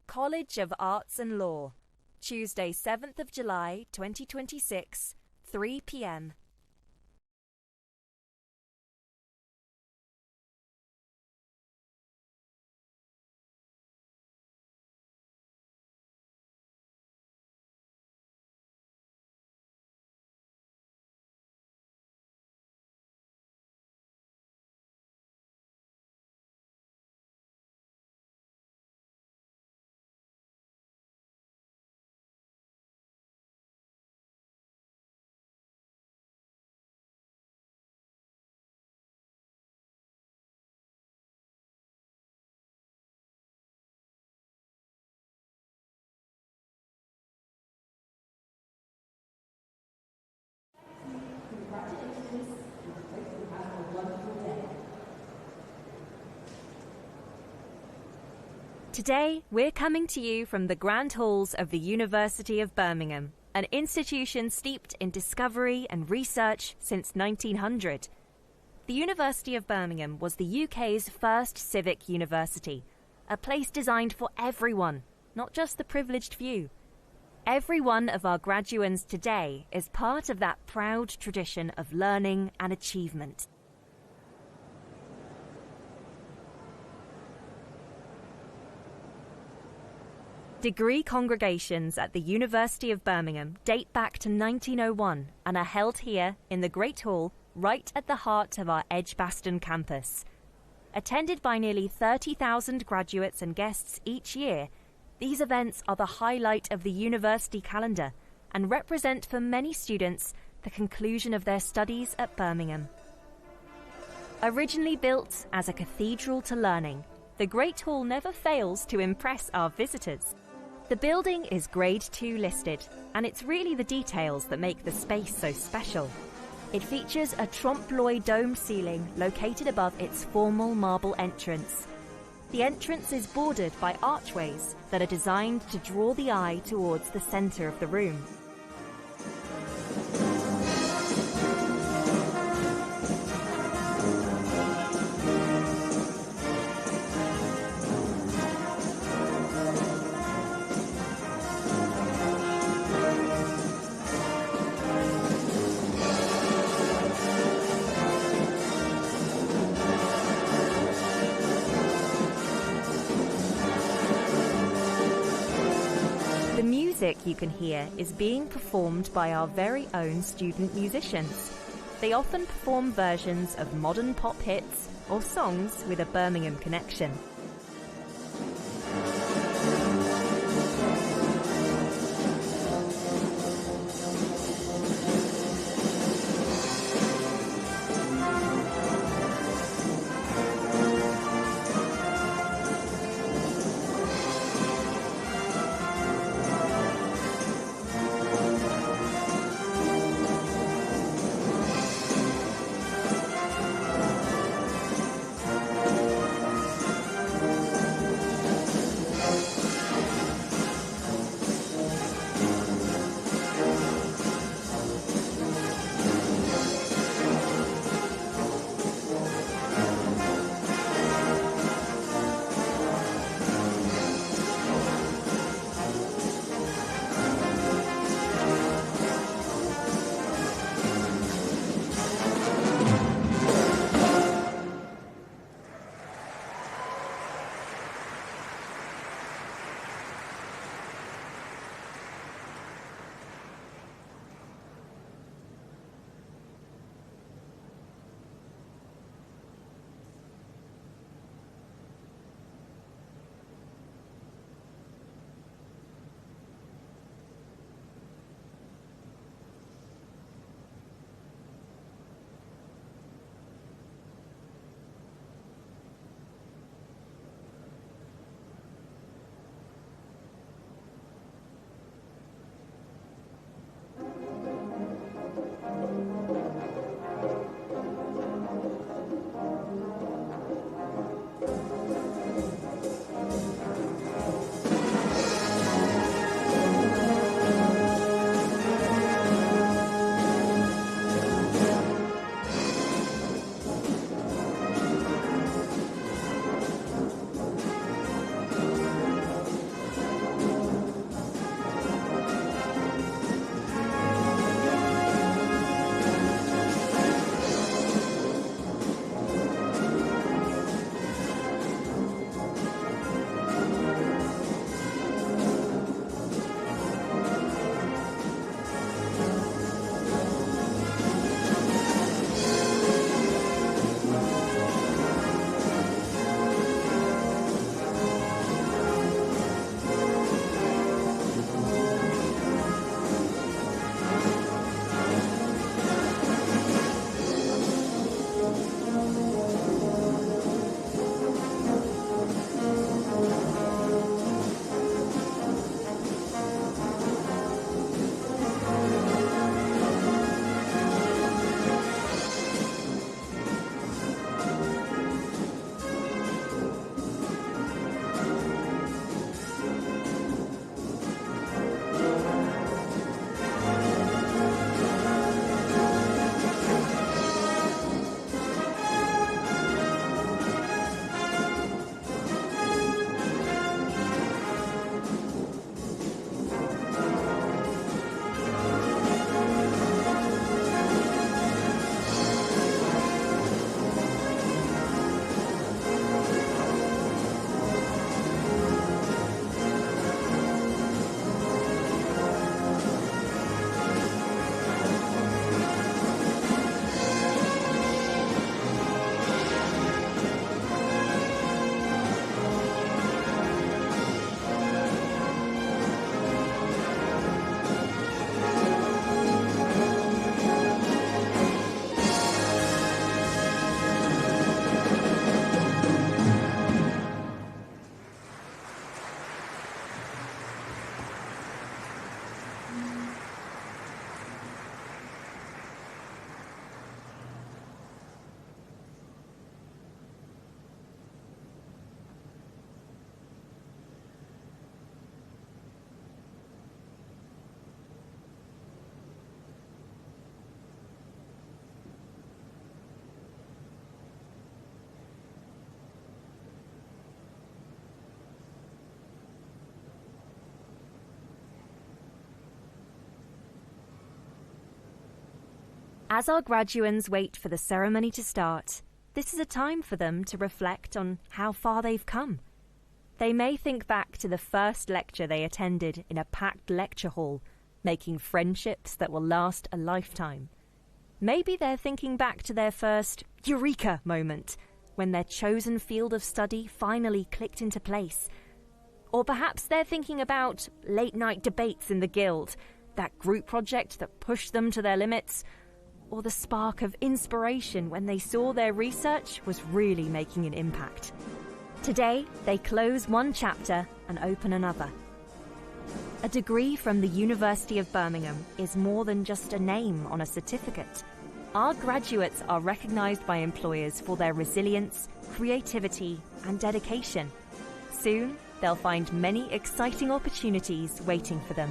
College of Arts and Law, Tuesday 7th of July 2026, 3 p.m. Today, we're coming to you from the grand halls of the University of Birmingham, an institution steeped in discovery and research since 1900. The University of Birmingham was the UK's first civic university, a place designed for everyone, not just the privileged few. Every one of our graduands today is part of that proud tradition of learning and achievement. Degree congregations at the University of Birmingham date back to 1901 and are held here in the Great Hall, right at the heart of our Edgbaston campus. Attended by nearly 30,000 graduates and guests each year, these events are the highlight of the university calendar and represent for many students the conclusion of their studies at Birmingham. Originally built as a cathedral to learning, the Great Hall never fails to impress our visitors. The building is Grade 2 listed, and it's really the details that make the space so special. It features a trompe-l'oeil domed ceiling located above its formal marble entrance. The entrance is bordered by archways that are designed to draw the eye towards the centre of the room. The music you can hear is being performed by our very own student musicians. They often perform versions of modern pop hits or songs with a Birmingham connection. As our graduands wait for the ceremony to start, this is a time for them to reflect on how far they've come. They may think back to the first lecture they attended in a packed lecture hall, making friendships that will last a lifetime. Maybe they're thinking back to their first eureka moment, when their chosen field of study finally clicked into place. Or perhaps they're thinking about late-night debates in the guild, that group project that pushed them to their limits, or the spark of inspiration when they saw their research was really making an impact. Today, they close one chapter and open another. A degree from the University of Birmingham is more than just a name on a certificate. Our graduates are recognised by employers for their resilience, creativity, and dedication. Soon, they'll find many exciting opportunities waiting for them.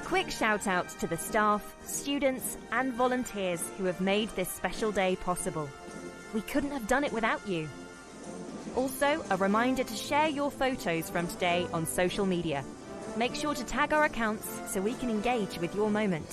Quick shout out to the staff, students and volunteers who have made this special day possible. We couldn't have done it without you. Also, a reminder to share your photos from today on social media. Make sure to tag our accounts so we can engage with your moment.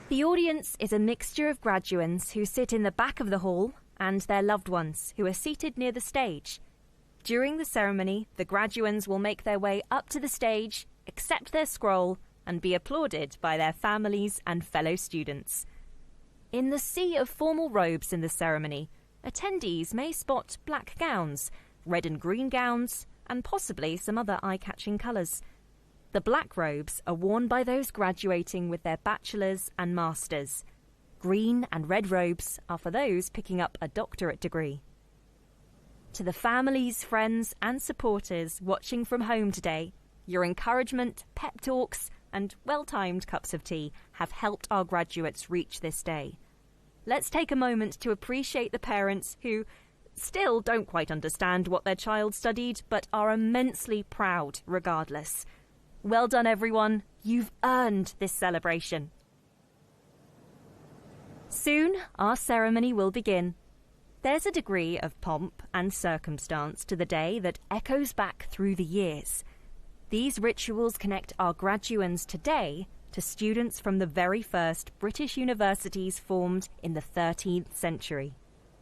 The audience is a mixture of graduands who sit in the back of the hall and their loved ones who are seated near the stage. During the ceremony, the graduands will make their way up to the stage, accept their scroll, and be applauded by their families and fellow students. In the sea of formal robes in the ceremony, attendees may spot black gowns, red and green gowns, and possibly some other eye-catching colours. The black robes are worn by those graduating with their bachelor's and master's. Green and red robes are for those picking up a doctorate degree. To the families, friends and supporters watching from home today, your encouragement, pep talks and well-timed cups of tea have helped our graduates reach this day. Let's take a moment to appreciate the parents who, still don't quite understand what their child studied, but are immensely proud regardless. Well done, everyone. You've earned this celebration. Soon, our ceremony will begin. There's a degree of pomp and circumstance to the day that echoes back through the years. These rituals connect our graduands today to students from the very first British universities formed in the 13th century.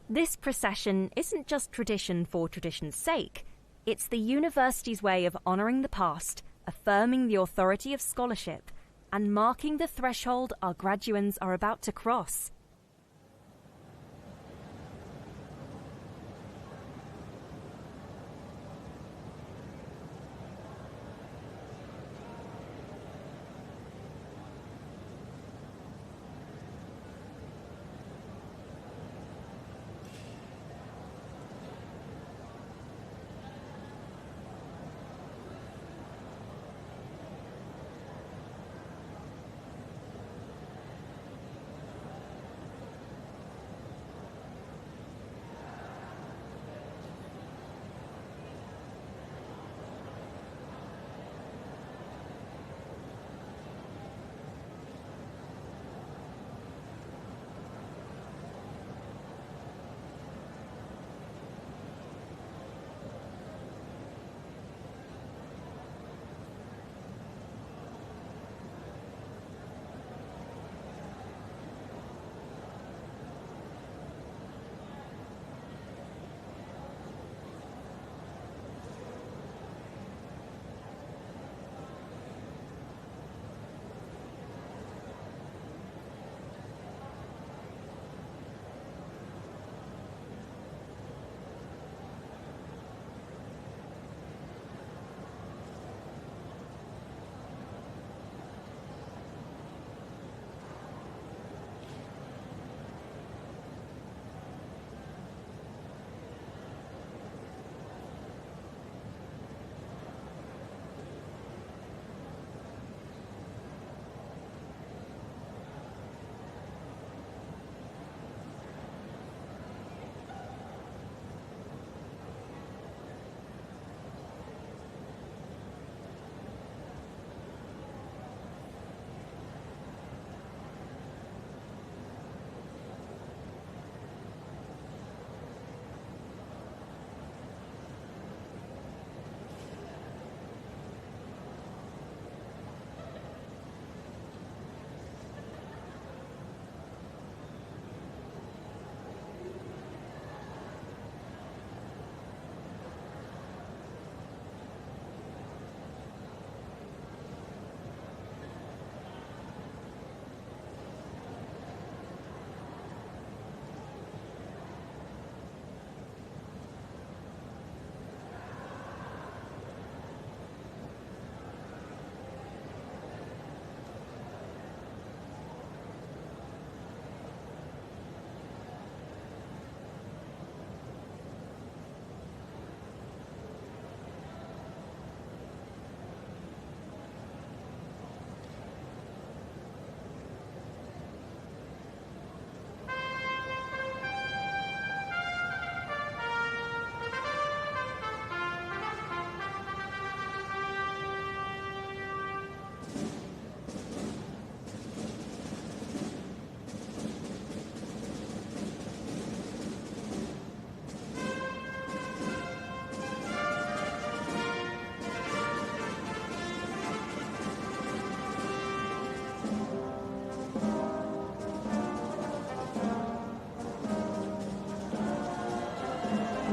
This procession isn't just tradition for tradition's sake. It's the university's way of honouring the past, affirming the authority of scholarship, and marking the threshold our graduands are about to cross.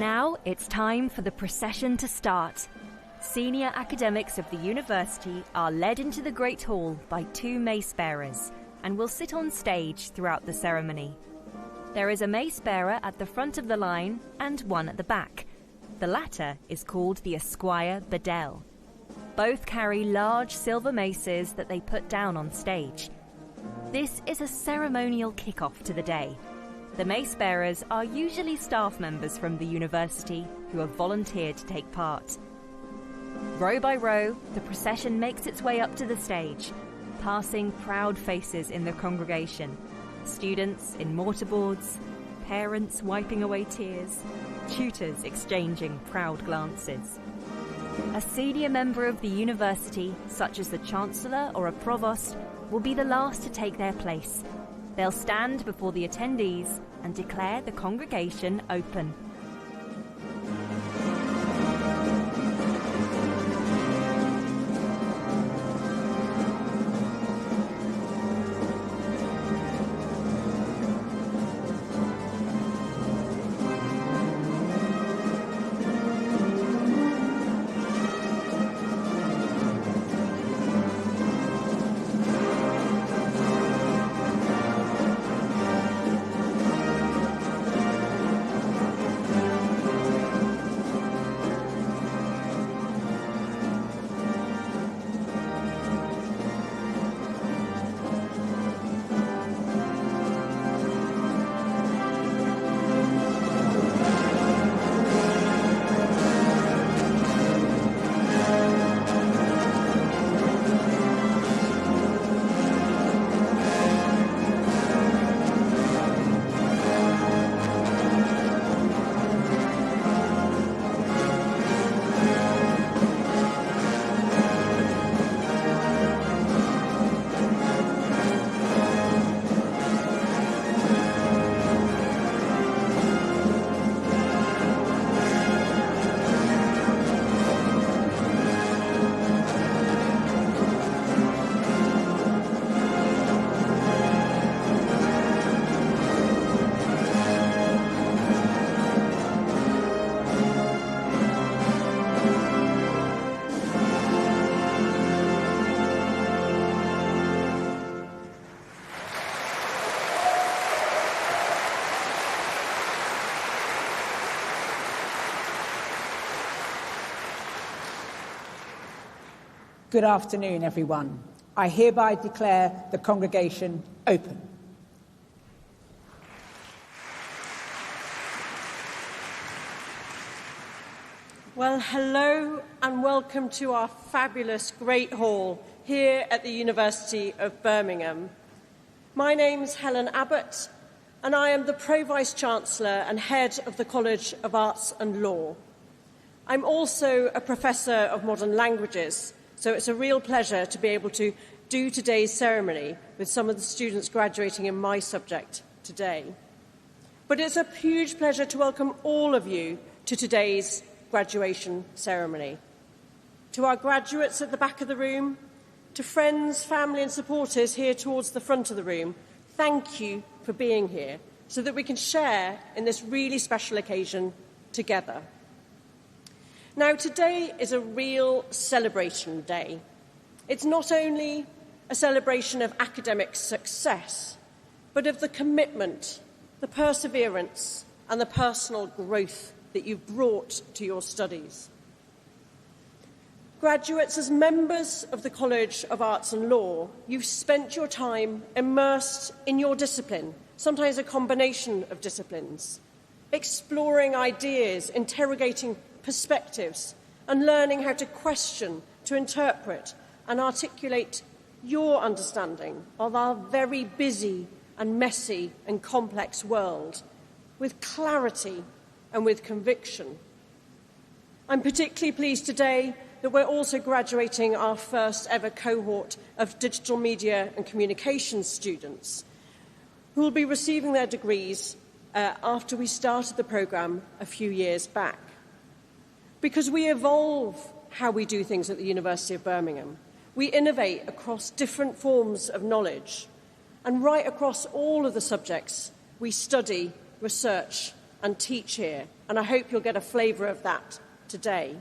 Now it's time for the procession to start. Senior academics of the university are led into the Great Hall by 2 mace bearers and will sit on stage throughout the ceremony. There is a mace bearer at the front of the line and one at the back. The latter is called the Esquire Bedell. Both carry large silver maces that they put down on stage. This is a ceremonial kick-off to the day. The mace bearers are usually staff members from the university who have volunteered to take part. Row by row, the procession makes its way up to the stage, passing proud faces in the congregation. Students in mortarboards, parents wiping away tears, tutors exchanging proud glances. A senior member of the university, such as the Chancellor or a Provost, will be the last to take their place. They'll stand before the attendees and declare the congregation open. Good afternoon, everyone. I hereby declare the congregation open. Well, hello and welcome to our fabulous Great Hall here at the University of Birmingham. My name's Helen Abbott and I am the Pro-Vice-Chancellor and Head of the College of Arts and Law. I'm also a Professor of Modern Languages, so it's a real pleasure to be able to do today's ceremony with some of the students graduating in my subject today. But it's a huge pleasure to welcome all of you to today's graduation ceremony. To our graduates at the back of the room, to friends, family and supporters here towards the front of the room, thank you for being here so that we can share in this really special occasion together. Now, today is a real celebration day. It's not only a celebration of academic success, but of the commitment, the perseverance, and the personal growth that you've brought to your studies. Graduates, as members of the College of Arts and Law, you've spent your time immersed in your discipline, sometimes a combination of disciplines, exploring ideas, interrogating perspectives, and learning how to question, to interpret, and articulate your understanding of our very busy and messy and complex world with clarity and with conviction. I'm particularly pleased today that we're also graduating our first ever cohort of digital media and communications students who will be receiving their degrees after we started the programme a few years back. Because we evolve how we do things at the University of Birmingham. We innovate across different forms of knowledge, and right across all of the subjects we study, research and teach here, and I hope you'll get a flavour of that today.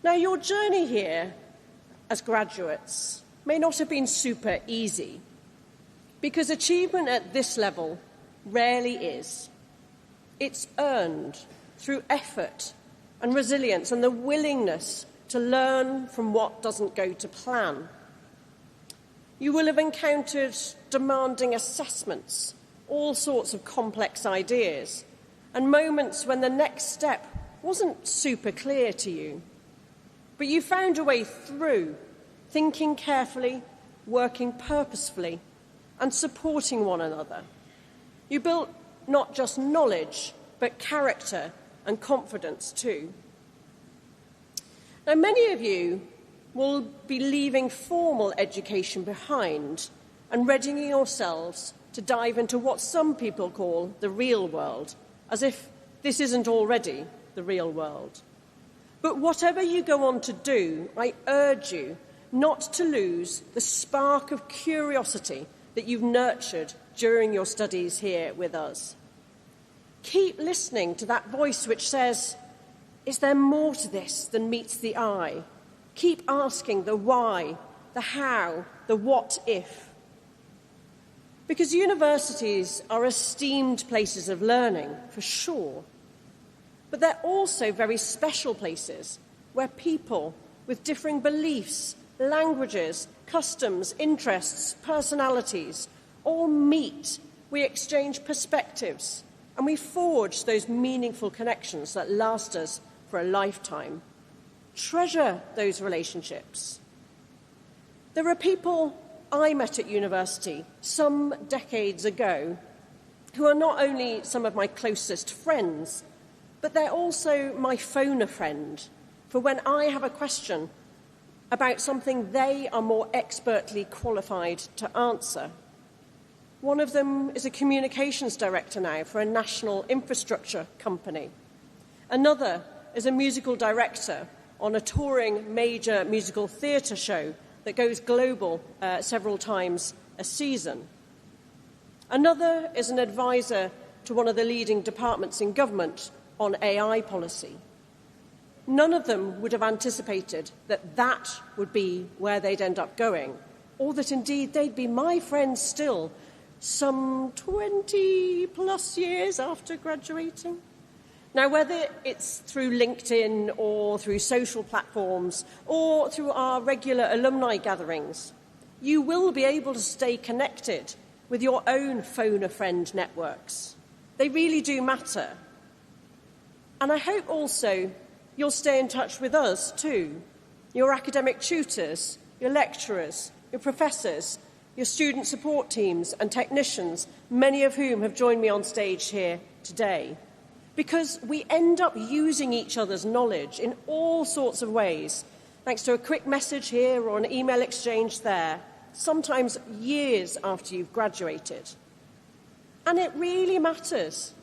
Now, your journey here as graduates may not have been super easy, because achievement at this level rarely is. It's earned through effort and resilience and the willingness to learn from what doesn't go to plan. You will have encountered demanding assessments, all sorts of complex ideas, and moments when the next step wasn't super clear to you. But you found a way through, thinking carefully, working purposefully, and supporting one another. You built not just knowledge, but character and confidence too. Now, many of you will be leaving formal education behind and readying yourselves to dive into what some people call the real world, as if this isn't already the real world. But whatever you go on to do, I urge you not to lose the spark of curiosity that you've nurtured during your studies here with us. Keep listening to that voice which says, is there more to this than meets the eye? Keep asking the why, the how, the what if. Because universities are esteemed places of learning, for sure. But they're also very special places where people with differing beliefs, languages, customs, interests, personalities all meet. We exchange perspectives and we forge those meaningful connections that last us for a lifetime. Treasure those relationships. There are people I met at university some decades ago who are not only some of my closest friends, but they're also my phone-a-friend for when I have a question about something they are more expertly qualified to answer. One of them is a communications director now for a national infrastructure company. Another is a musical director on a touring major musical theatre show that goes global several times a season. Another is an advisor to one of the leading departments in government on AI policy. None of them would have anticipated that that would be where they'd end up going, or that indeed they'd be my friends still some 20-plus years after graduating. Now, whether it's through LinkedIn or through social platforms or through our regular alumni gatherings, you will be able to stay connected with your own phone-a-friend networks. They really do matter. And I hope also you'll stay in touch with us too, your academic tutors, your lecturers, your professors, your student support teams and technicians, many of whom have joined me on stage here today. Because we end up using each other's knowledge in all sorts of ways, thanks to a quick message here or an email exchange there, sometimes years after you've graduated. And it really matters,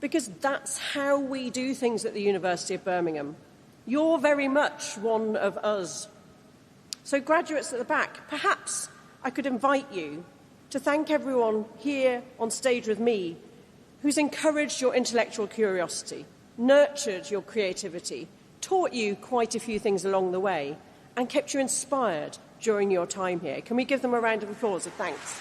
because that's how we do things at the University of Birmingham. You're very much one of us. So graduates at the back, perhaps I could invite you to thank everyone here on stage with me who's encouraged your intellectual curiosity, nurtured your creativity, taught you quite a few things along the way, and kept you inspired during your time here. Can we give them a round of applause of thanks?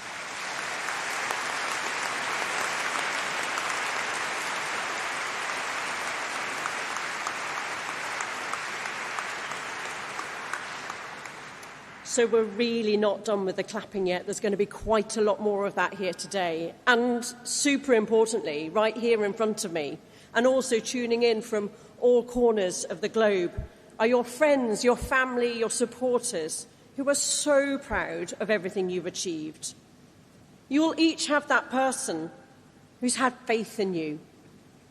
So we're really not done with the clapping yet. There's going to be quite a lot more of that here today. And super importantly, right here in front of me, and also tuning in from all corners of the globe, are your friends, your family, your supporters, who are so proud of everything you've achieved. You'll each have that person who's had faith in you,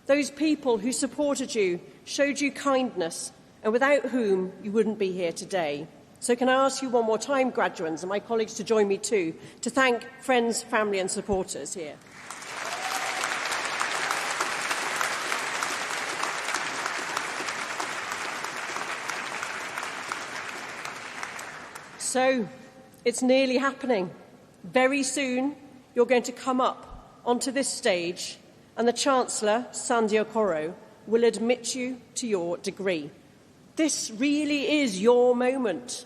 those people who supported you, showed you kindness, and without whom you wouldn't be here today. So can I ask you one more time, graduates, and my colleagues to join me too, to thank friends, family and supporters here. So, it's nearly happening. Very soon, you're going to come up onto this stage and the Chancellor, Sandy Okoro, will admit you to your degree. This really is your moment.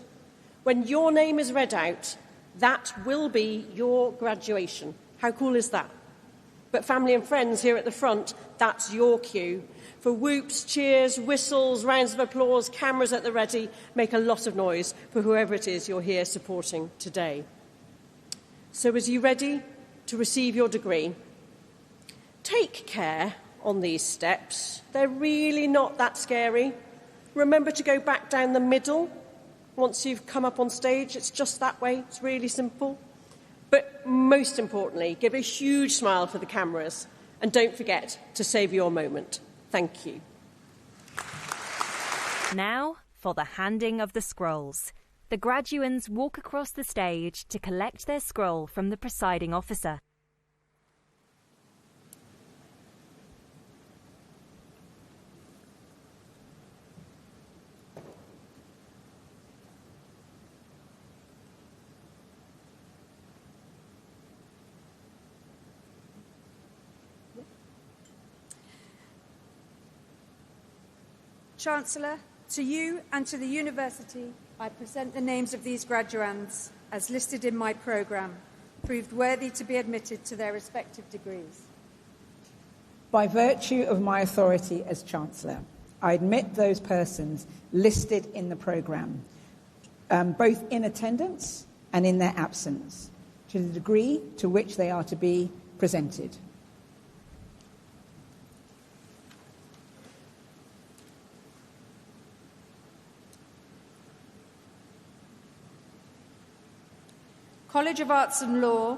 When your name is read out, that will be your graduation. How cool is that? But family and friends here at the front, that's your cue. For whoops, cheers, whistles, rounds of applause, cameras at the ready, make a lot of noise for whoever it is you're here supporting today. So as you ready to receive your degree, take care on these steps. They're really not that scary. Remember to go back down the middle once you've come up on stage. It's just that way. It's really simple. But most importantly, give a huge smile for the cameras And don't forget to save your moment. Thank you. Now for the handing of the scrolls. The graduands walk across the stage to collect their scroll from the presiding officer. Chancellor, to you and to the University, I present the names of these graduands, as listed in my programme, proved worthy to be admitted to their respective degrees. By virtue of my authority as Chancellor, I admit those persons listed in the programme, both in attendance and in their absence, to the degree to which they are to be presented. College of Arts and Law,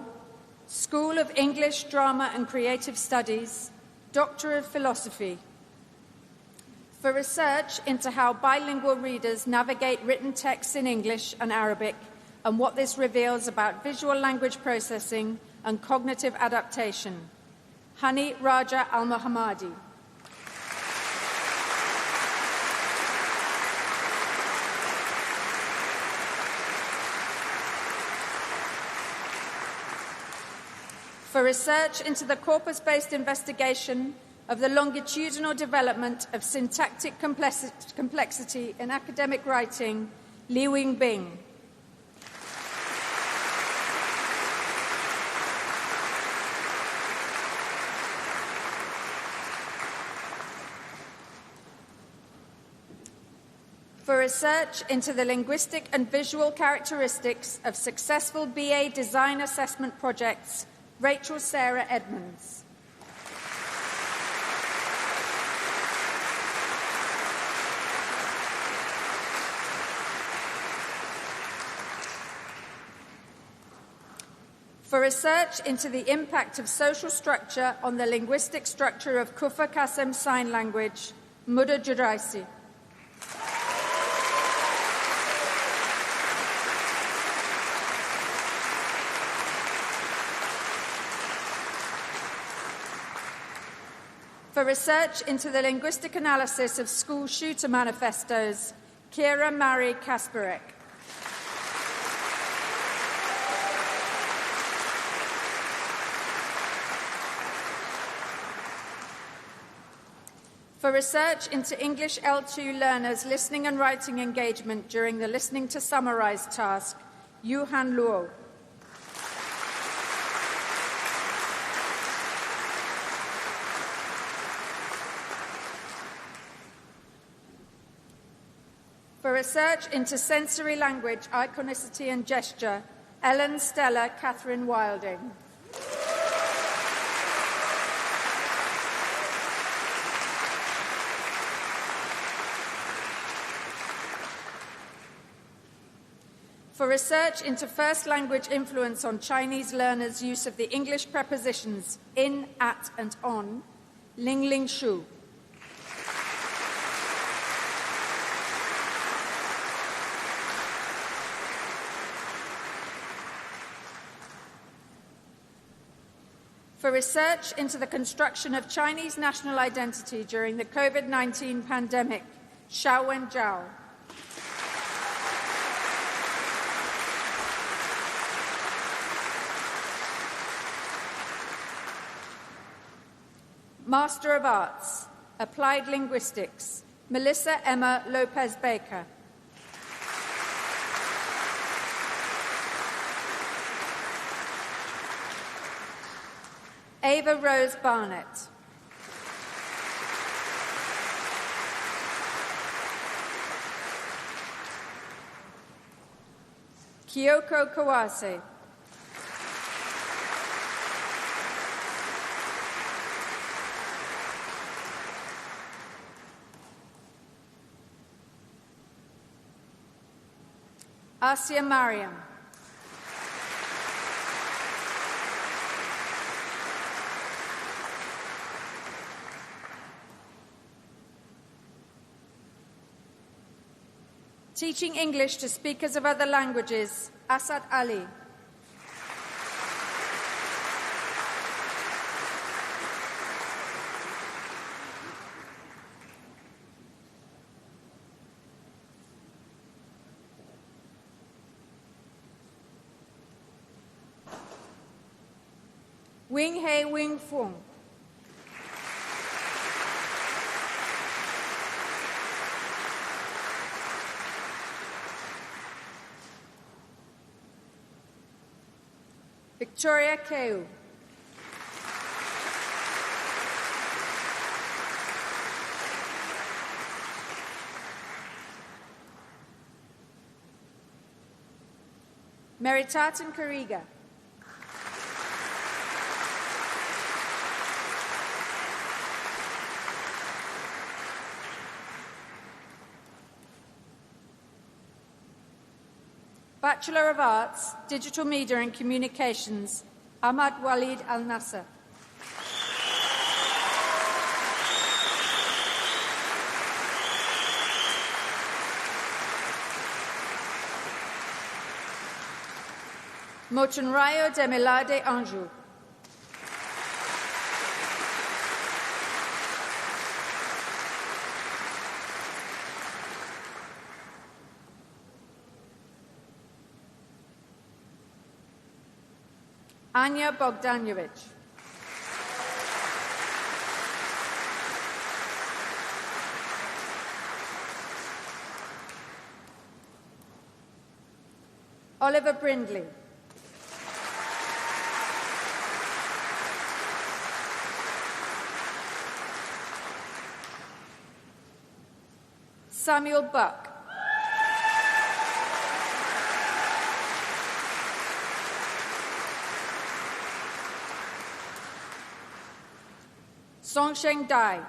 School of English, Drama and Creative Studies, Doctor of Philosophy, for research into how bilingual readers navigate written texts in English and Arabic and what this reveals about visual language processing and cognitive adaptation. Hani Raja Al-Mohammadi. For research into the corpus-based investigation of the longitudinal development of syntactic complexity in academic writing, Li Wingbing. For research into the linguistic and visual characteristics of successful BA design assessment projects, Rachel Sarah Edmonds. For research into the impact of social structure on the linguistic structure of Kufa Kasem Sign Language, Muda Juraisi. For research into the linguistic analysis of school shooter manifestos, Kira Mary Kasparek. For research into English L2 learners' listening and writing engagement during the Listening to Summarize task, Yuhan Luo. For research into sensory language, iconicity and gesture, Ellen Stella Catherine Wilding. For research into first language influence on Chinese learners' use of the English prepositions in, at and on, Ling Ling Shu. For research into the construction of Chinese national identity during the COVID-19 pandemic, Xiaowen Zhao. Master of Arts, Applied Linguistics, Melissa Emma Lopez-Baker. Ava Rose Barnett. Kyoko Kawase. Asia Mariam. Teaching English to speakers of other languages, Asad Ali. Wing Hei Wing Fung. Victoria Keu. Meritatan Kariga. Bachelor of Arts, Digital Media and Communications, Ahmad Walid Al Nasser. Motunrayo de Milade Anjou. Anya Bogdanovich. Oliver Brindley. Samuel Buck. Songsheng Dai.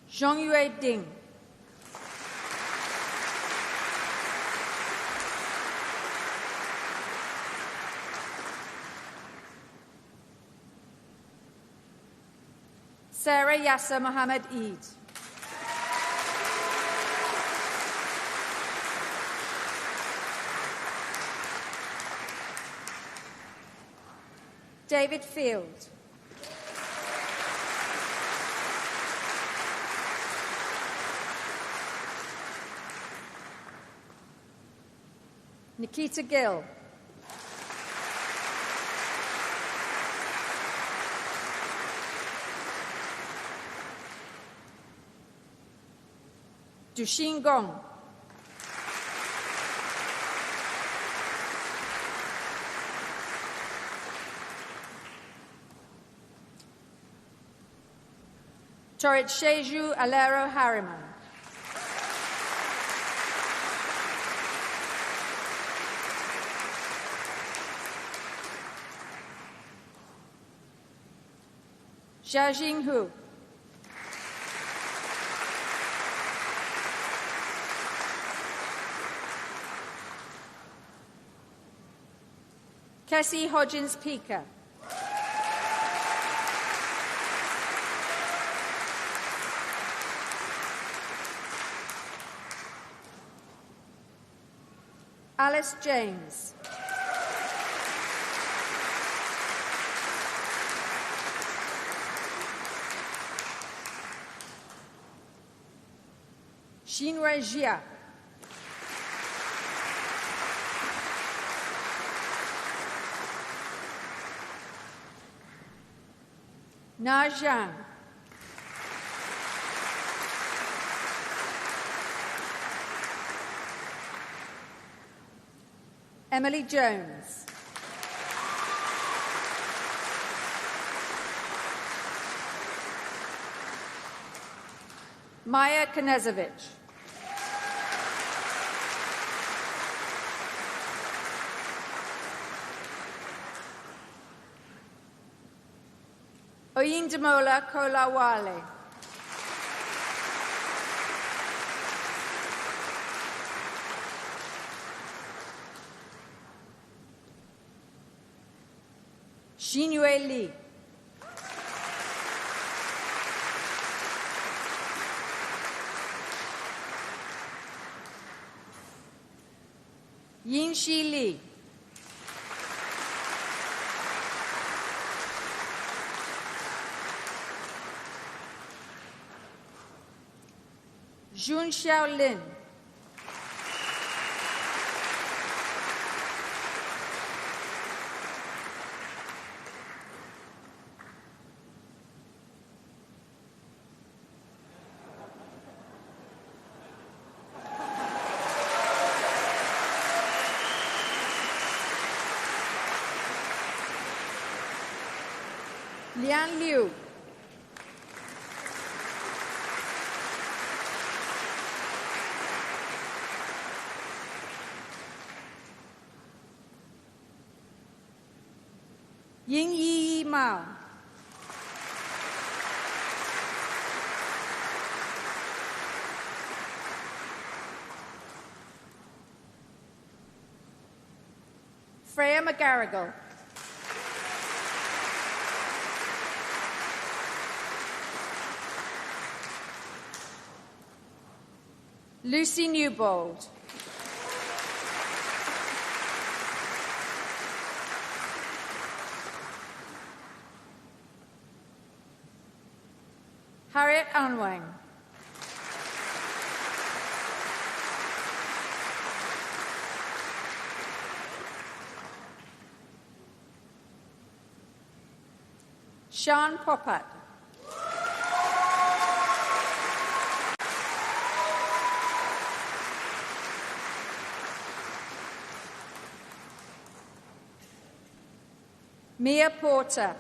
Zhongyue Ding. Sarah Yasser Mohammed Eid. David Field. Nikita Gill. Duxin Gong. Torit Sheju Alero Harriman. Xiaojing Hu. Kessie Hodgins-Pika. Alice James. Xinrui Jia. Na Zhang. Emily Jones. Maya Knezovich. Oyindamola Kolawale. Xingyue Li. Yinxi Li. Jun Xiaolin. Lian Liu. Ying Yi Mao. Freya McGarrigle. Lucy Newbold. Harriet Anwang. Sean Popat. Mia Porter.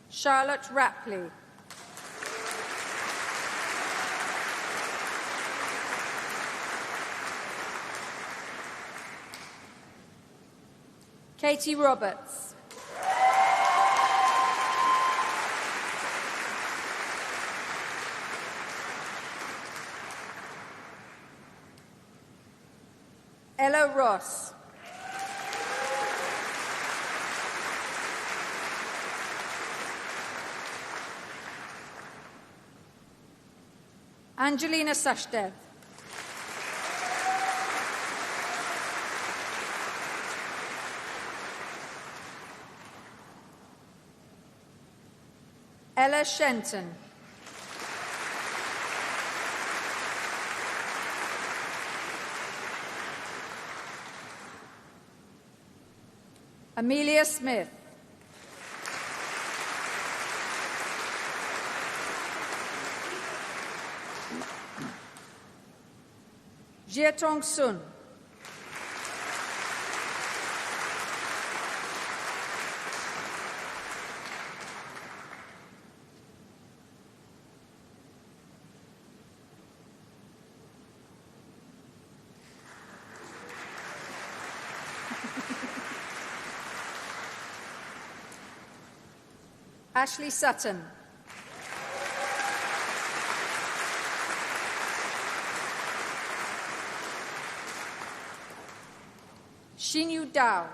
Charlotte Rapley. Katie Roberts. Ella Ross. Angelina Sashdev. Ella Shenton. Amelia Smith. Jietong Sun. Ashley Sutton. Xinyu Dao.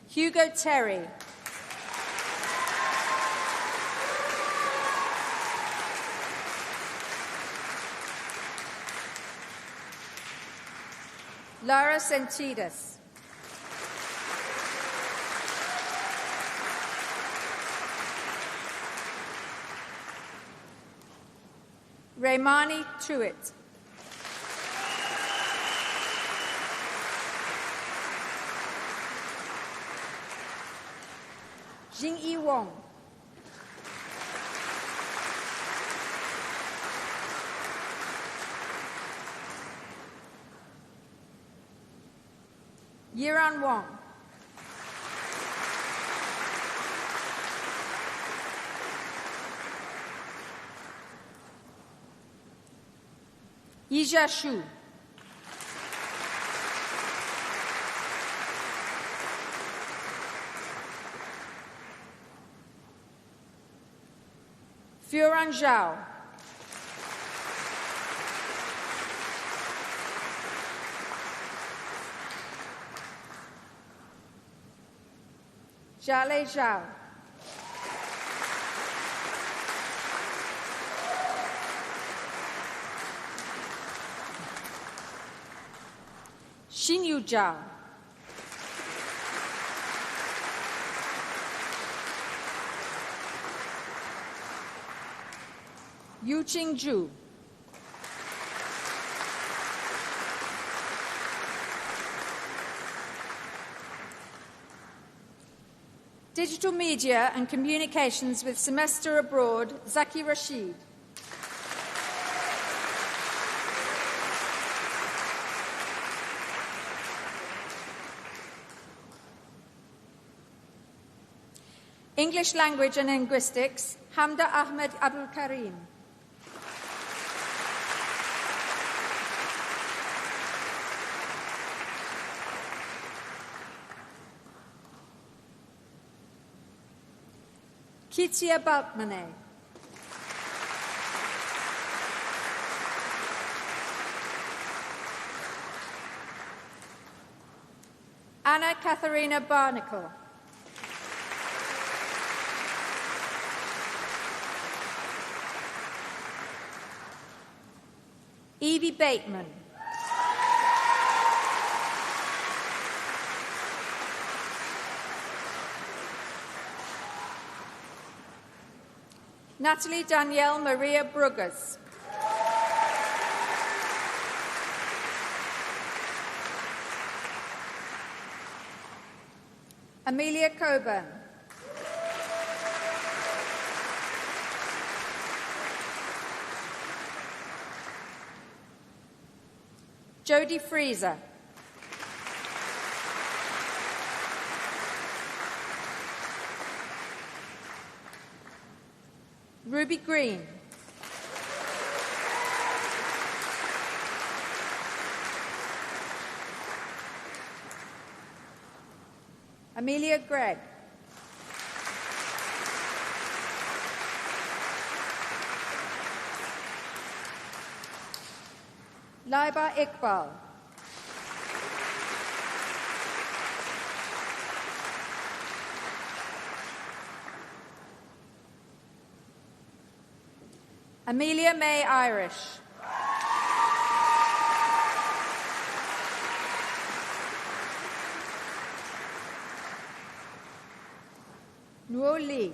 Hugo Terry. Lara Sentidas. Raymani Truitt. Jingyi Wong. Yiran Wong. Yijia Shu. Furan Zhao. Xiaolei Zhao. Xinyu Zhao. Yuqing Zhu. Digital Media and Communications with Semester Abroad, Zaki Rashid. English Language and Linguistics, Hamda Ahmed Abdul Karim. Kitia Balkmane. Anna Katharina Barnacle. Evie Bateman. Natalie Danielle Maria Bruggers. Amelia Coburn. Jodie Freezer. Ruby Green. Amelia Gregg. Laiba Iqbal. Amelia May Irish. Nuo Lee.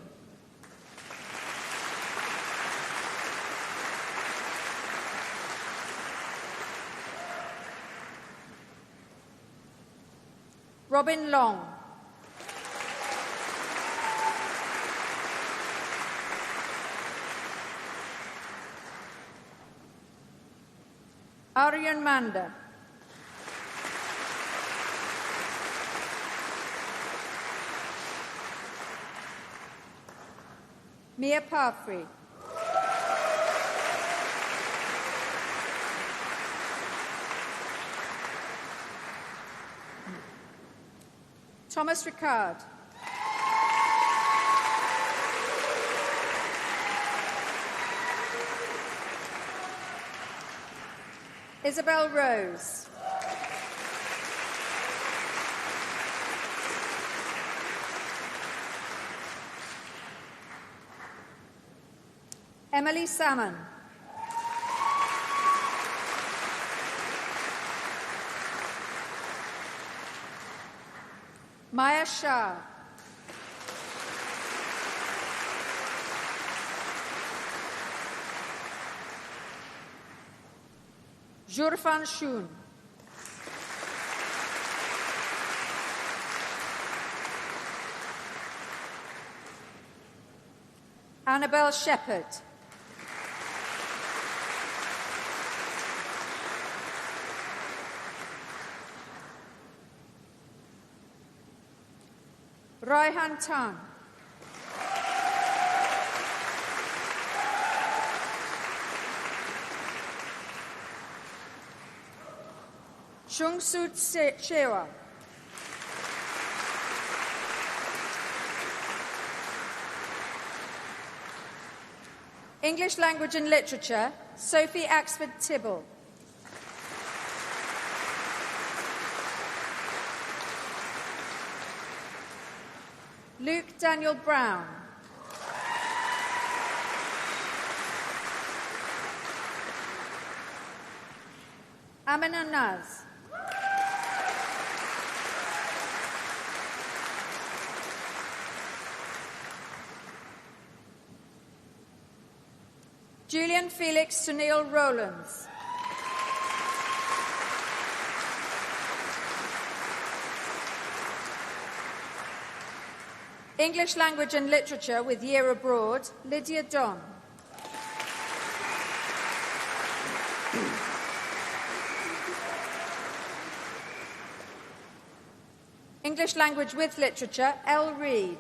Robin Long. Aryan Manda. Mia Parfrey. Thomas Ricard. Isabel Rose. Emily Salmon. Maya Shah. Jurfan Shun. Annabelle Shepherd. Raihan Tan. Chung-Soo Shewa. English Language and Literature, Sophie Axford Tibble. Luke Daniel Brown. Amina Naz. Julian Felix Sunil Rowlands. English Language and Literature with Year Abroad, Lydia Don. English Language with Literature, L. Reid.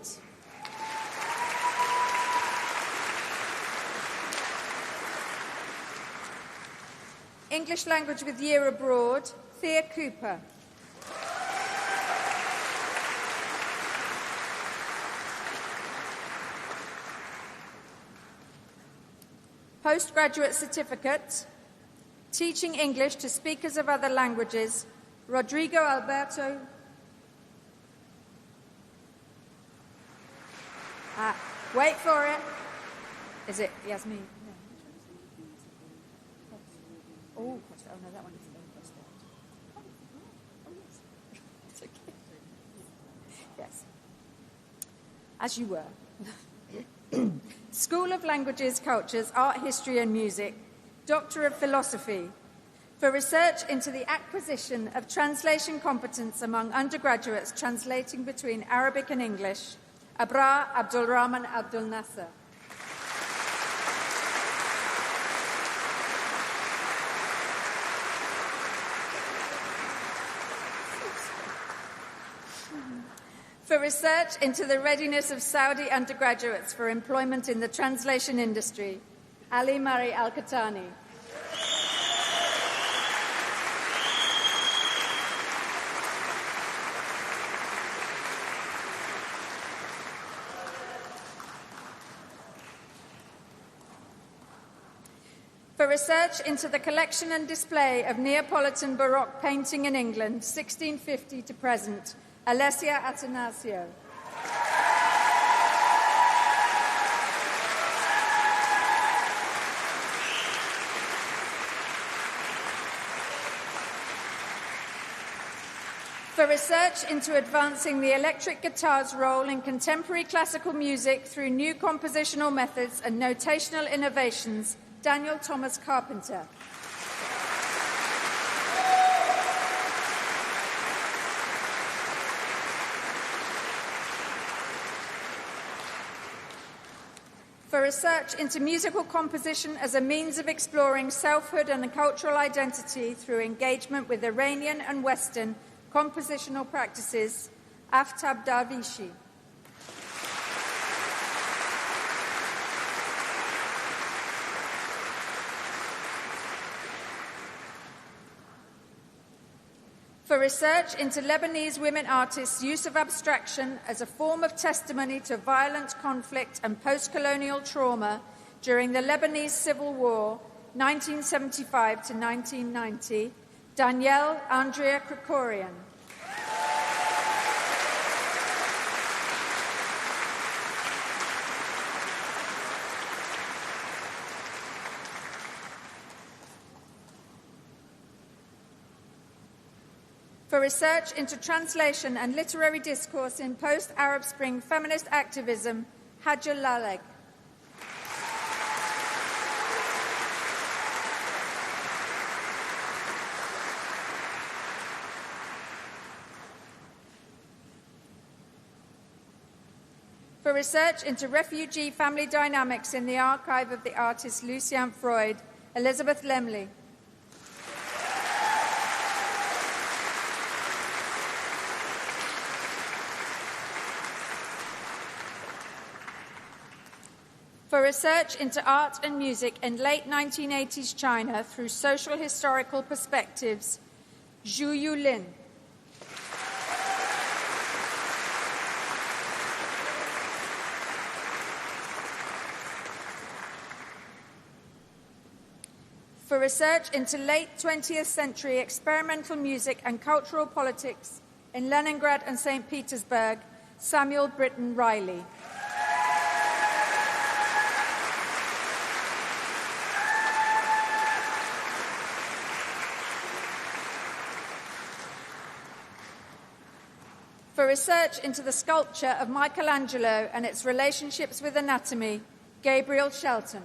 English Language with Year Abroad, Thea Cooper. Postgraduate Certificate, Teaching English to Speakers of Other Languages, Rodrigo Alberto. Wait for it. Is it Yasmin? No. Oh, no, that one isn't. Oh, yes. It's okay. Yes. As you were. School of Languages, Cultures, Art, History and Music, Doctor of Philosophy, for research into the acquisition of translation competence among undergraduates translating between Arabic and English, Abra Abdulrahman Abdul Nasser. For research into the readiness of Saudi undergraduates for employment in the translation industry, Ali Mari Al-Khatani. For research into the collection and display of Neapolitan Baroque painting in England, 1650 to present, Alessia Atanasio. For research into advancing the electric guitar's role in contemporary classical music through new compositional methods and notational innovations, Daniel Thomas Carpenter. For research into musical composition as a means of exploring selfhood and cultural identity through engagement with Iranian and Western compositional practices, Aftab Darvishi. For research into Lebanese women artists' use of abstraction as a form of testimony to violent conflict and post-colonial trauma during the Lebanese Civil War, 1975 to 1990, Danielle Andrea Krikorian. For research into translation and literary discourse in post-Arab Spring feminist activism, Hadja Laleg. For research into refugee family dynamics in the archive of the artist Lucien Freud, Elizabeth Lemley. For research into art and music in late 1980s China through social historical perspectives, Zhu Yulin. For research into late 20th century experimental music and cultural politics in Leningrad and St. Petersburg, Samuel Britton Riley. For research into the sculpture of Michelangelo and its relationships with anatomy, Gabriel Shelton.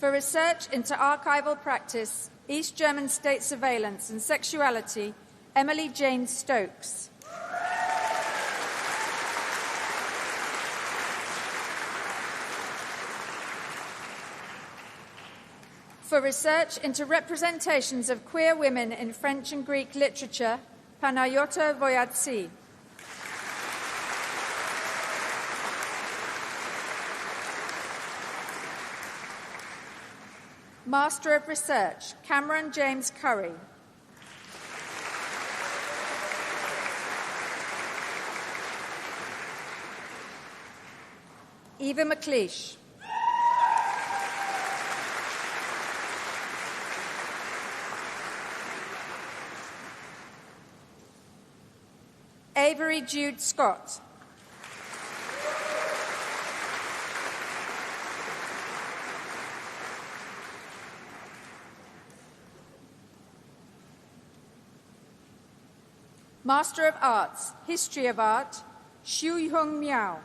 For research into archival practice, East German state surveillance and sexuality, Emily Jane Stokes. For research into representations of queer women in French and Greek literature, Panayota Voyatsi. Master of Research, Cameron James Curry. Eva McLeish. Avery Jude Scott. Master of Arts, History of Art, Xu Hung Miao.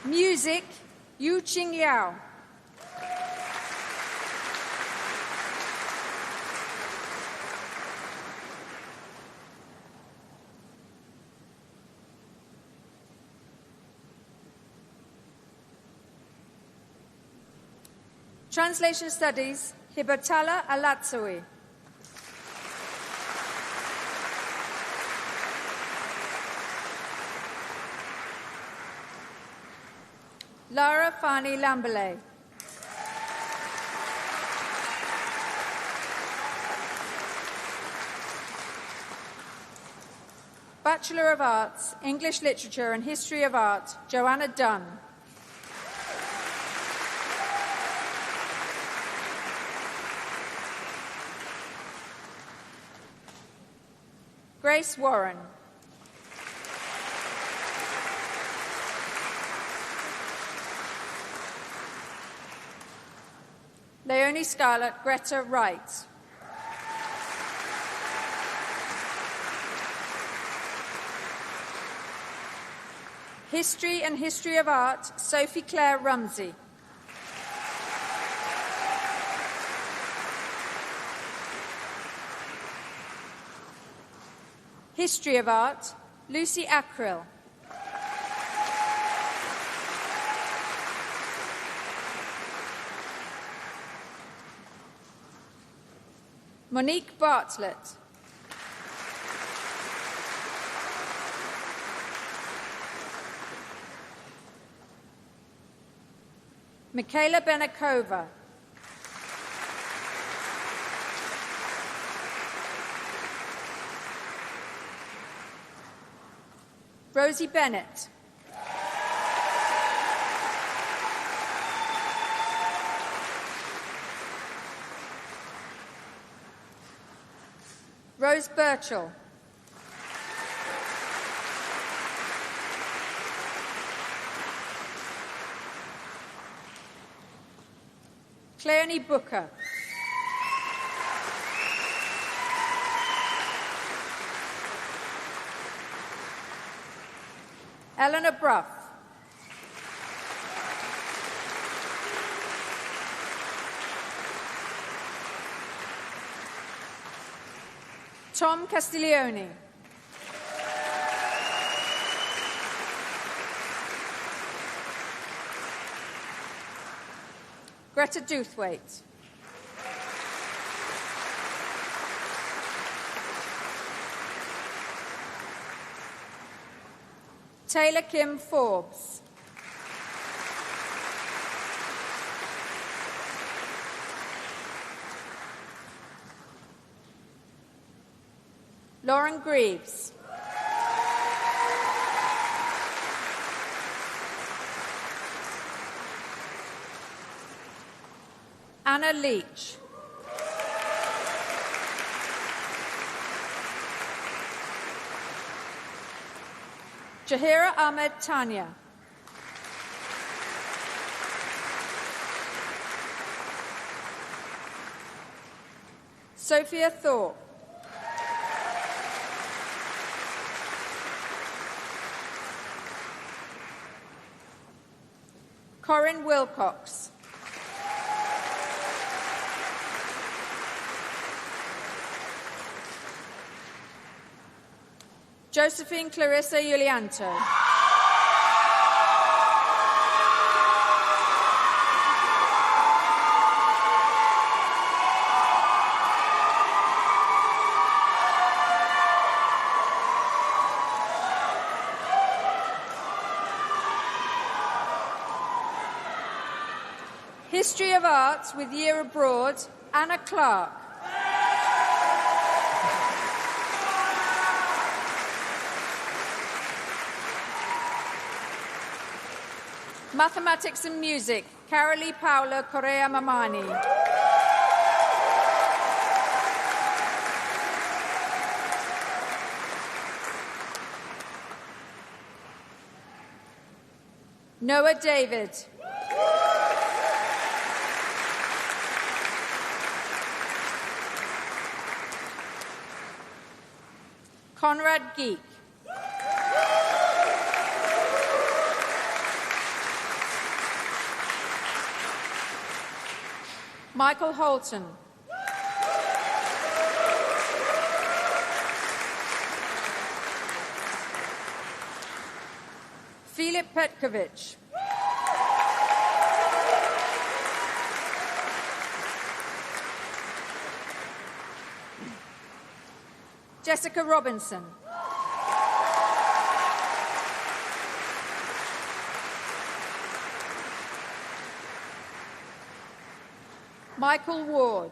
Music, Yu Qing Yao. Translation Studies, Hibatala Alatsoui. Lara Fani Lambele. Bachelor of Arts, English Literature and History of Art, Joanna Dunn. Grace Warren. Leonie Scarlett Greta Wright. History and History of Art, Sophie Claire Rumsey. History of Art, Lucy Acril. Monique Bartlett. Michaela Benakova. Rosie Bennett. Rose Birchall. Cleone Booker. Eleanor Bruff. Tom Castiglione. Greta Doothwaite. Taylor Kim Forbes. Lauren Greaves. Anna Leach. Jahira Ahmed Tanya. Sophia Thorpe. Corinne Wilcox. Josephine Clarissa Yulianto. History of Arts with Year Abroad, Anna Clark. Mathematics and Music, Carolee Paula Correa Mamani. Noah David. Conrad Geek. Michael Holton. Filip Petkovic. Jessica Robinson. Michael Ward.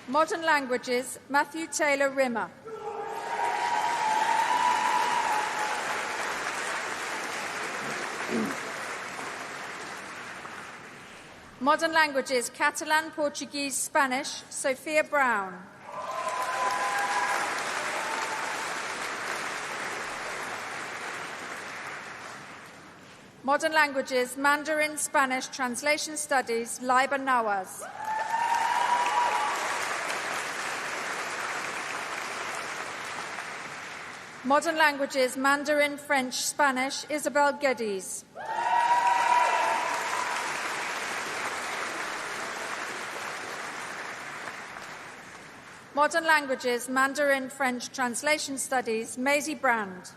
Modern Languages, Matthew Taylor Rimmer. Modern Languages, Catalan, Portuguese, Spanish, Sophia Brown. Modern Languages, Mandarin, Spanish, Translation Studies, Laiba Nawaz. Modern Languages, Mandarin, French, Spanish, Isabel Geddes. Modern Languages, Mandarin, French, Translation Studies, Maisie Brand.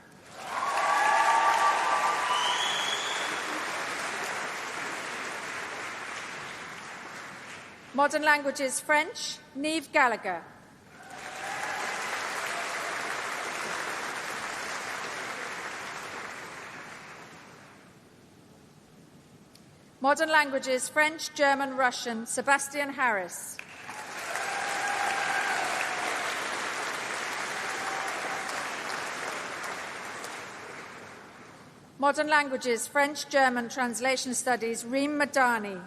Modern Languages, French, Niamh Gallagher. Modern Languages, French, German, Russian, Sebastian Harris. Modern Languages, French, German, Translation Studies, Reem Madani.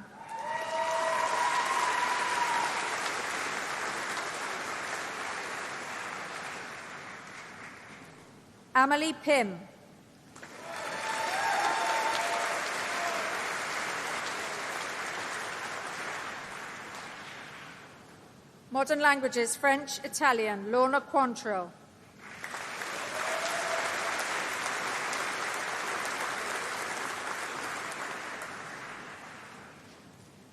Amelie Pym. Modern Languages, French, Italian, Lorna Quantrill.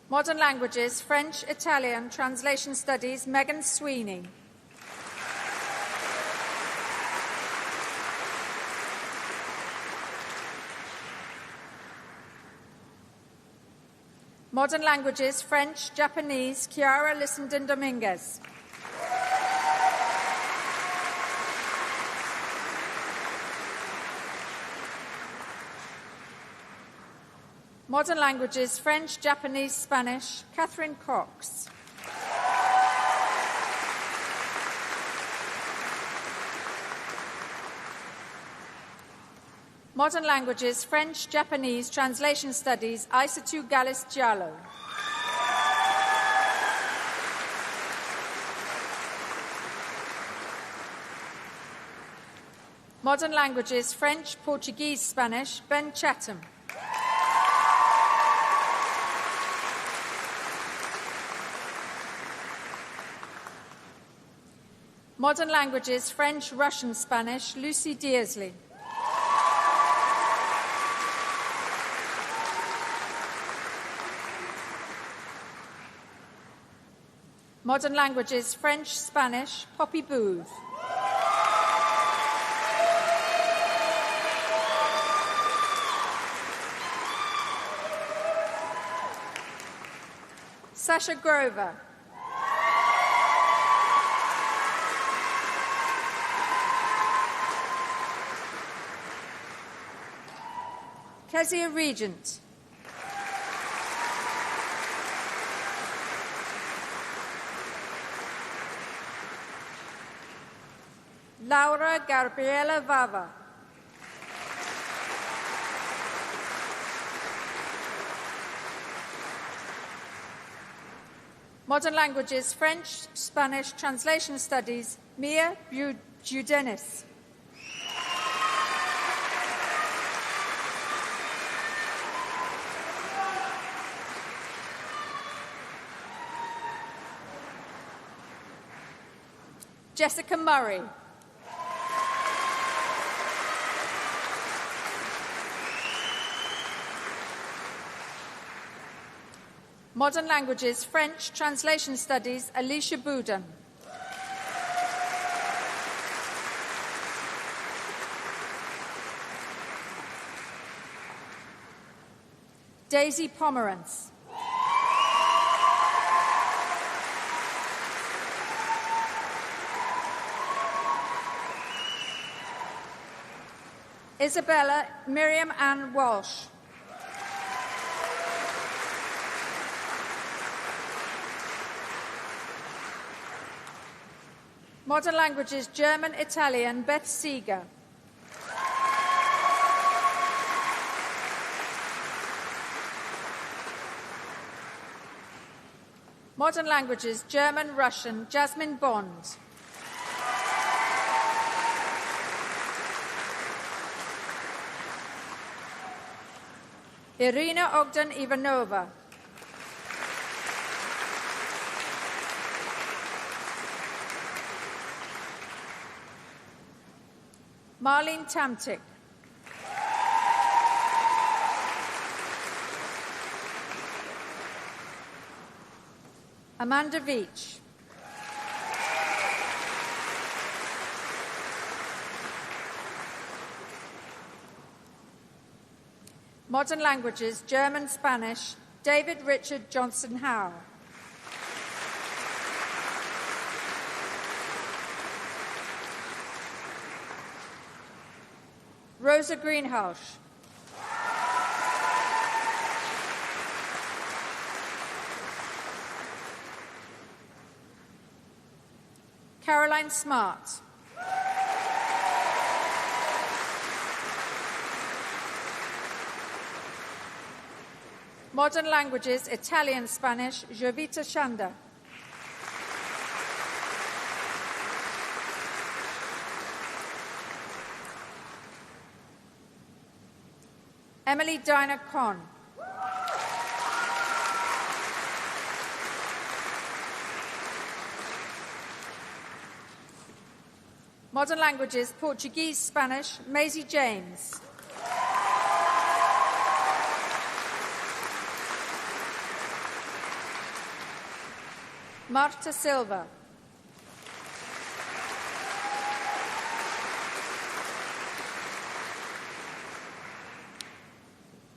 Modern Languages, French, Italian, Translation Studies, Megan Sweeney. Modern Languages, French, Japanese, Chiara Lissenden Dominguez. Modern Languages, French, Japanese, Spanish, Catherine Cox. Modern Languages, French, Japanese, Translation Studies, Aissatou Gallis Diallo. Modern Languages, French, Portuguese, Spanish, Ben Chatham. Modern Languages, French, Russian, Spanish, Lucy Dearsley. Modern Languages, French, Spanish, Poppy Booth. Sasha Grover. Kezia Regent. Laura Gabriela Vava. Modern Languages, French, Spanish, Translation Studies, Mia Judenis. Jessica Murray. Modern Languages, French, Translation Studies, Alicia Boudin. Daisy Pomerantz. Isabella Miriam Ann Walsh. Modern Languages, German, Italian, Beth Seeger. Modern Languages, German, Russian, Jasmine Bond. Irina Ogden Ivanova. Marlene Tamtik. Amanda Veach. Modern Languages, German, Spanish, David Richard Johnson Howe. Rosa Greenhalgh. Caroline Smart. Modern languages, Italian, Spanish, Jovita Chanda. Emily Dinah Conn. Modern languages, Portuguese, Spanish, Maisie James. Marta Silva.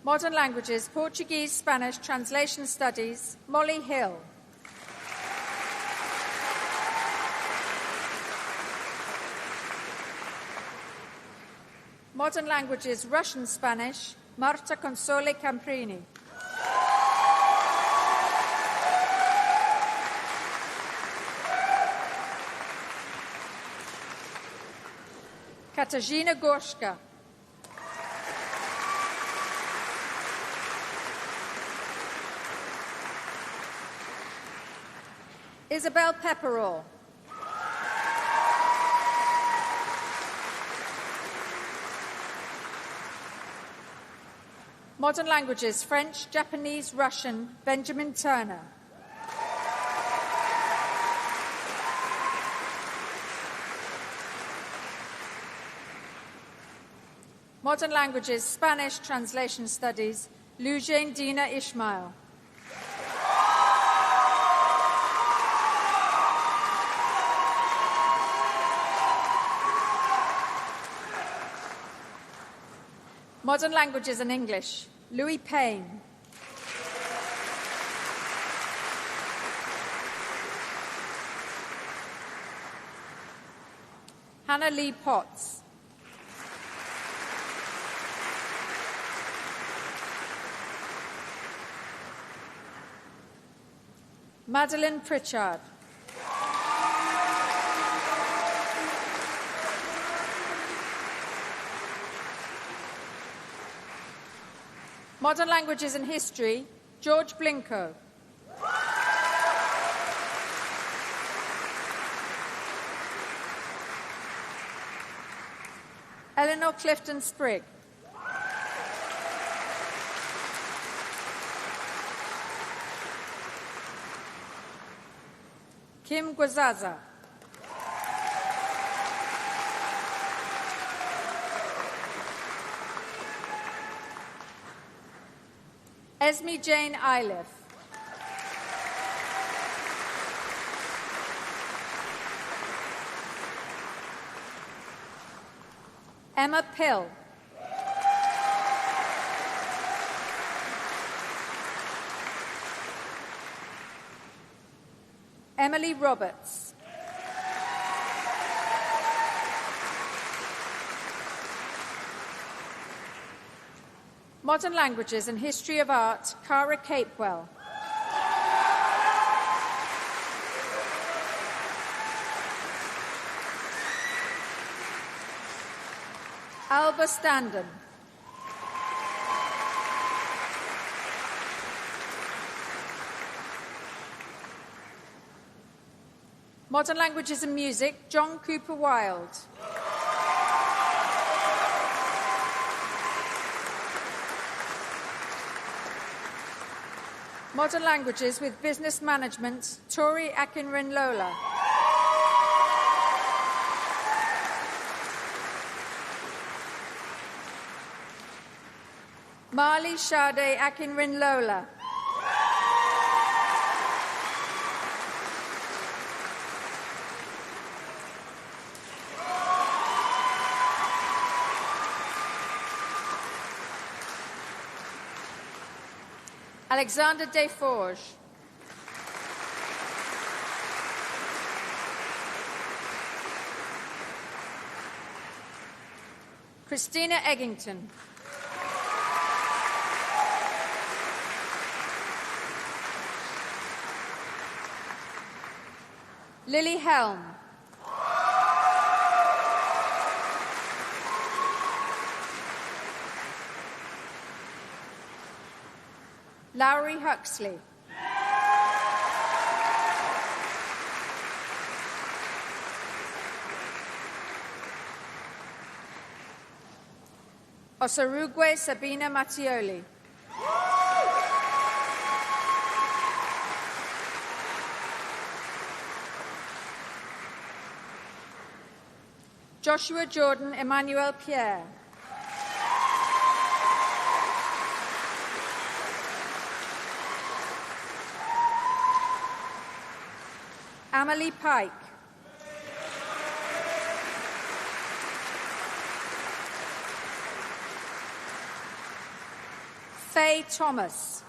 Modern languages, Portuguese, Spanish, translation studies, Molly Hill. Modern languages, Russian, Spanish, Marta Console Camprini. Katarzyna Gorska. Isabel Pepperall. Modern languages, French, Japanese, Russian, Benjamin Turner. Modern languages, Spanish, translation studies, Lujane Dina Ishmael. Modern languages and English, Louis Payne. Hannah Lee Potts. Madeline Pritchard. Modern languages and history, George Blinko. Eleanor Clifton Sprigg. Kim Gwazaza. Esme Jane Iliff. Emma Pill. Emily Roberts. Modern languages and history of art, Cara Capewell. Alba Standen. Modern languages and music, John Cooper Wilde. Modern languages with business management, Tori Akinrin Lola. Marley Sade Akinrin Lola. Alexander Desforges. Christina Eggington. Lily Helm. Lowry Huxley. Osarugue Sabina Mattioli. Joshua Jordan Emmanuel Pierre. Amelie Pike. Faye Thomas.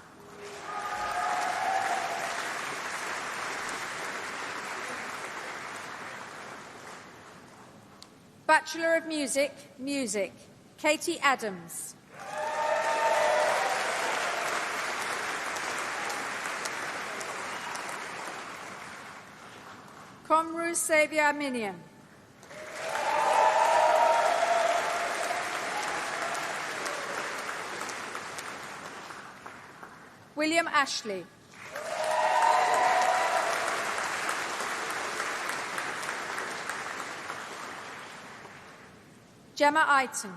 Bachelor of Music, Music, Katie Adams. Komru Xavier Minion. William Ashley. Gemma Eiton.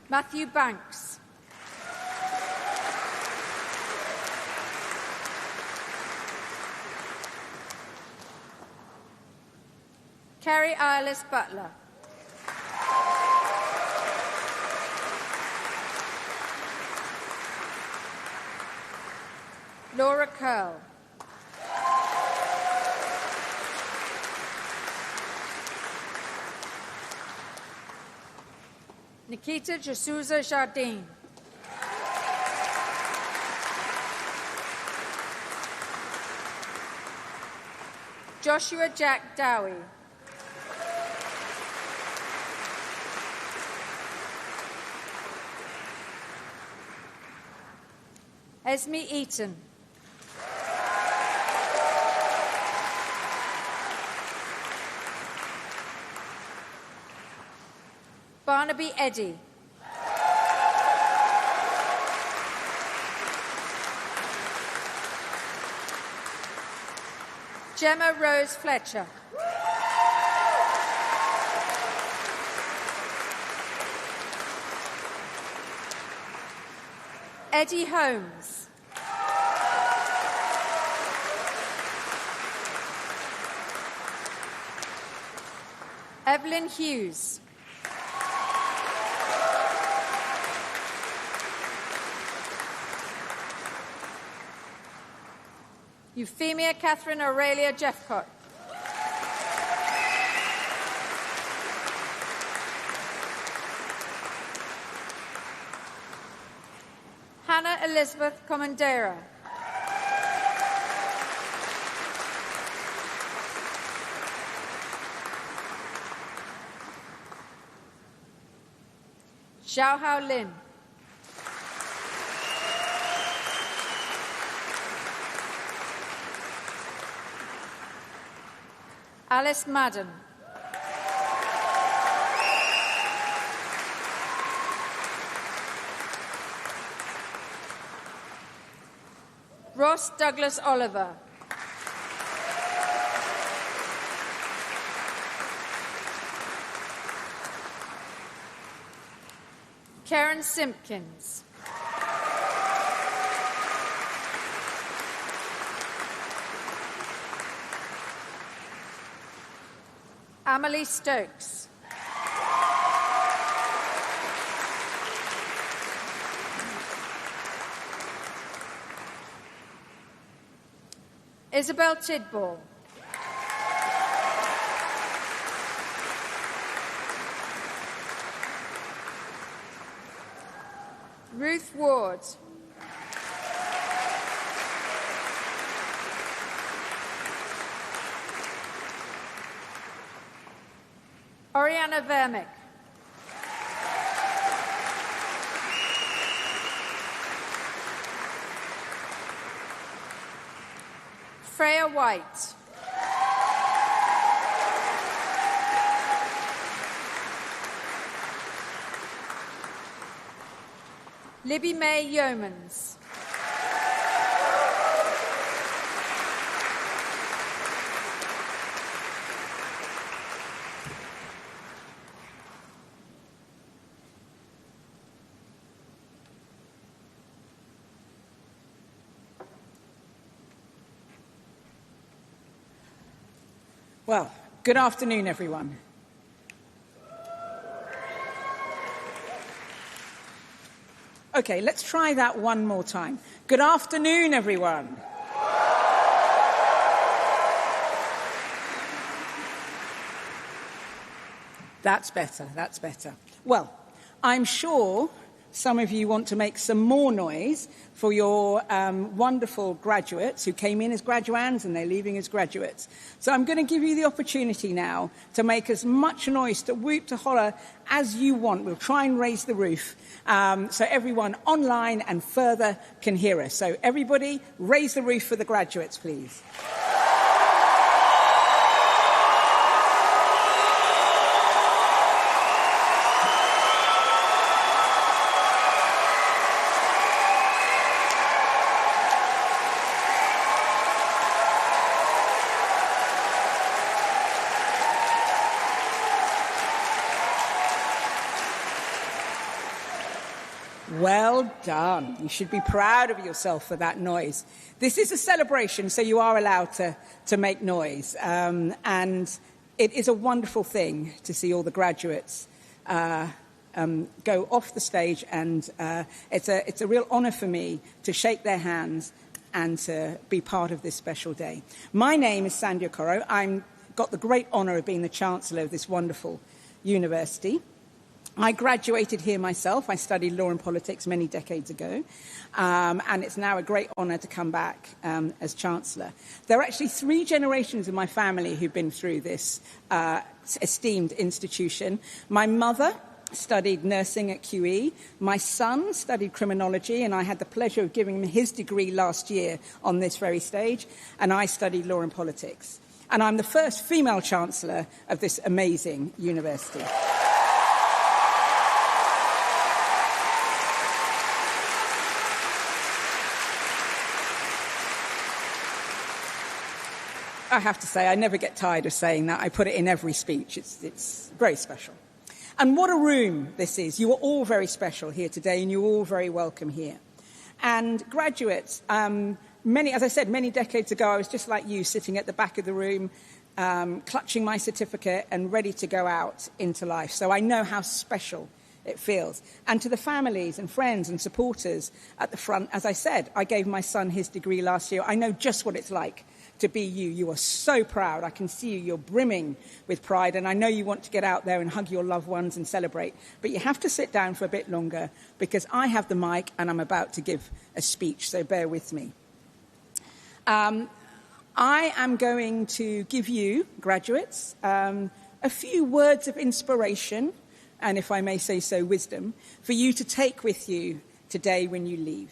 Matthew Banks. Carrie Iles Butler. Laura Curl. Nikita J'Souza Jardine. Joshua Jack Dowie. Esme Eaton. Barnaby Eddy. Gemma Rose Fletcher. Eddie Holmes. Evelyn Hughes. Euphemia Catherine Aurelia Jeffcott. Hannah Elizabeth Comandera. Xiao Hao Lin. Alice Madden. Ross Douglas Oliver. Karen Simpkins. Amelie Stokes. Isabel Tidball. Ruth Ward. Oriana Vermick. Freya White. Libby May Yeomans. Well, good afternoon, everyone. Okay, let's try that one more time. Good afternoon, everyone. That's better, that's better. Well, I'm sure some of you want to make some more noise for your wonderful graduates who came in as graduands and they're leaving as graduates. So I'm going to give you the opportunity now to make as much noise, to whoop, to holler as you want. We'll try and raise the roof so everyone online and further can hear us. So everybody, raise the roof for the graduates, please. Well done. You should be proud of yourself for that noise. This is a celebration, so you are allowed to make noise. And it is a wonderful thing to see all the graduates go off the stage. And it's a real honour for me to shake their hands and to be part of this special day. My name is Sandhya Koro. I've got the great honour of being the Chancellor of this wonderful university. I graduated here myself. I studied law and politics many decades ago, and it's now a great honour to come back as Chancellor. There are actually 3 generations of my family who've been through this esteemed institution. My mother studied nursing at QE. My son studied criminology, and I had the pleasure of giving him his degree last year on this very stage, and I studied law and politics. And I'm the first female Chancellor of this amazing university. I have to say, I never get tired of saying that. I put it in every speech. It's very special. And what a room this is. You are all very special here today, and you're all very welcome here. And graduates, as I said, many decades ago, I was just like you, sitting at the back of the room, clutching my certificate and ready to go out into life. So I know how special it feels. And to the families and friends and supporters at the front, as I said, I gave my son his degree last year. I know just what it's like to be you. You are so proud. I can see you. You're brimming with pride. And I know you want to get out there and hug your loved ones and celebrate. But you have to sit down for a bit longer because I have the mic and I'm about to give a speech. So bear with me. I am going to give you, graduates, a few words of inspiration, and if I may say so, wisdom, for you to take with you today when you leave.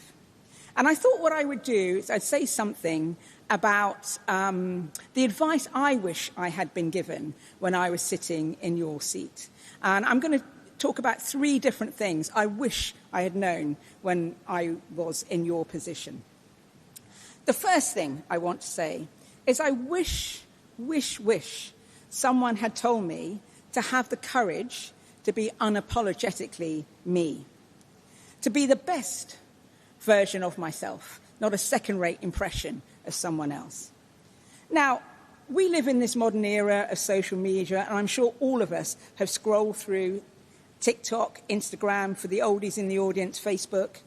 And I thought what I would do is I'd say something about the advice I wish I had been given when I was sitting in your seat. And I'm going to talk about 3 different things I wish I had known when I was in your position. The first thing I want to say is I wish someone had told me to have the courage to be unapologetically me, to be the best version of myself, not a second-rate impression of someone else. Now, we live in this modern era of social media, and I'm sure all of us have scrolled through TikTok, Instagram, for the oldies in the audience, Facebook,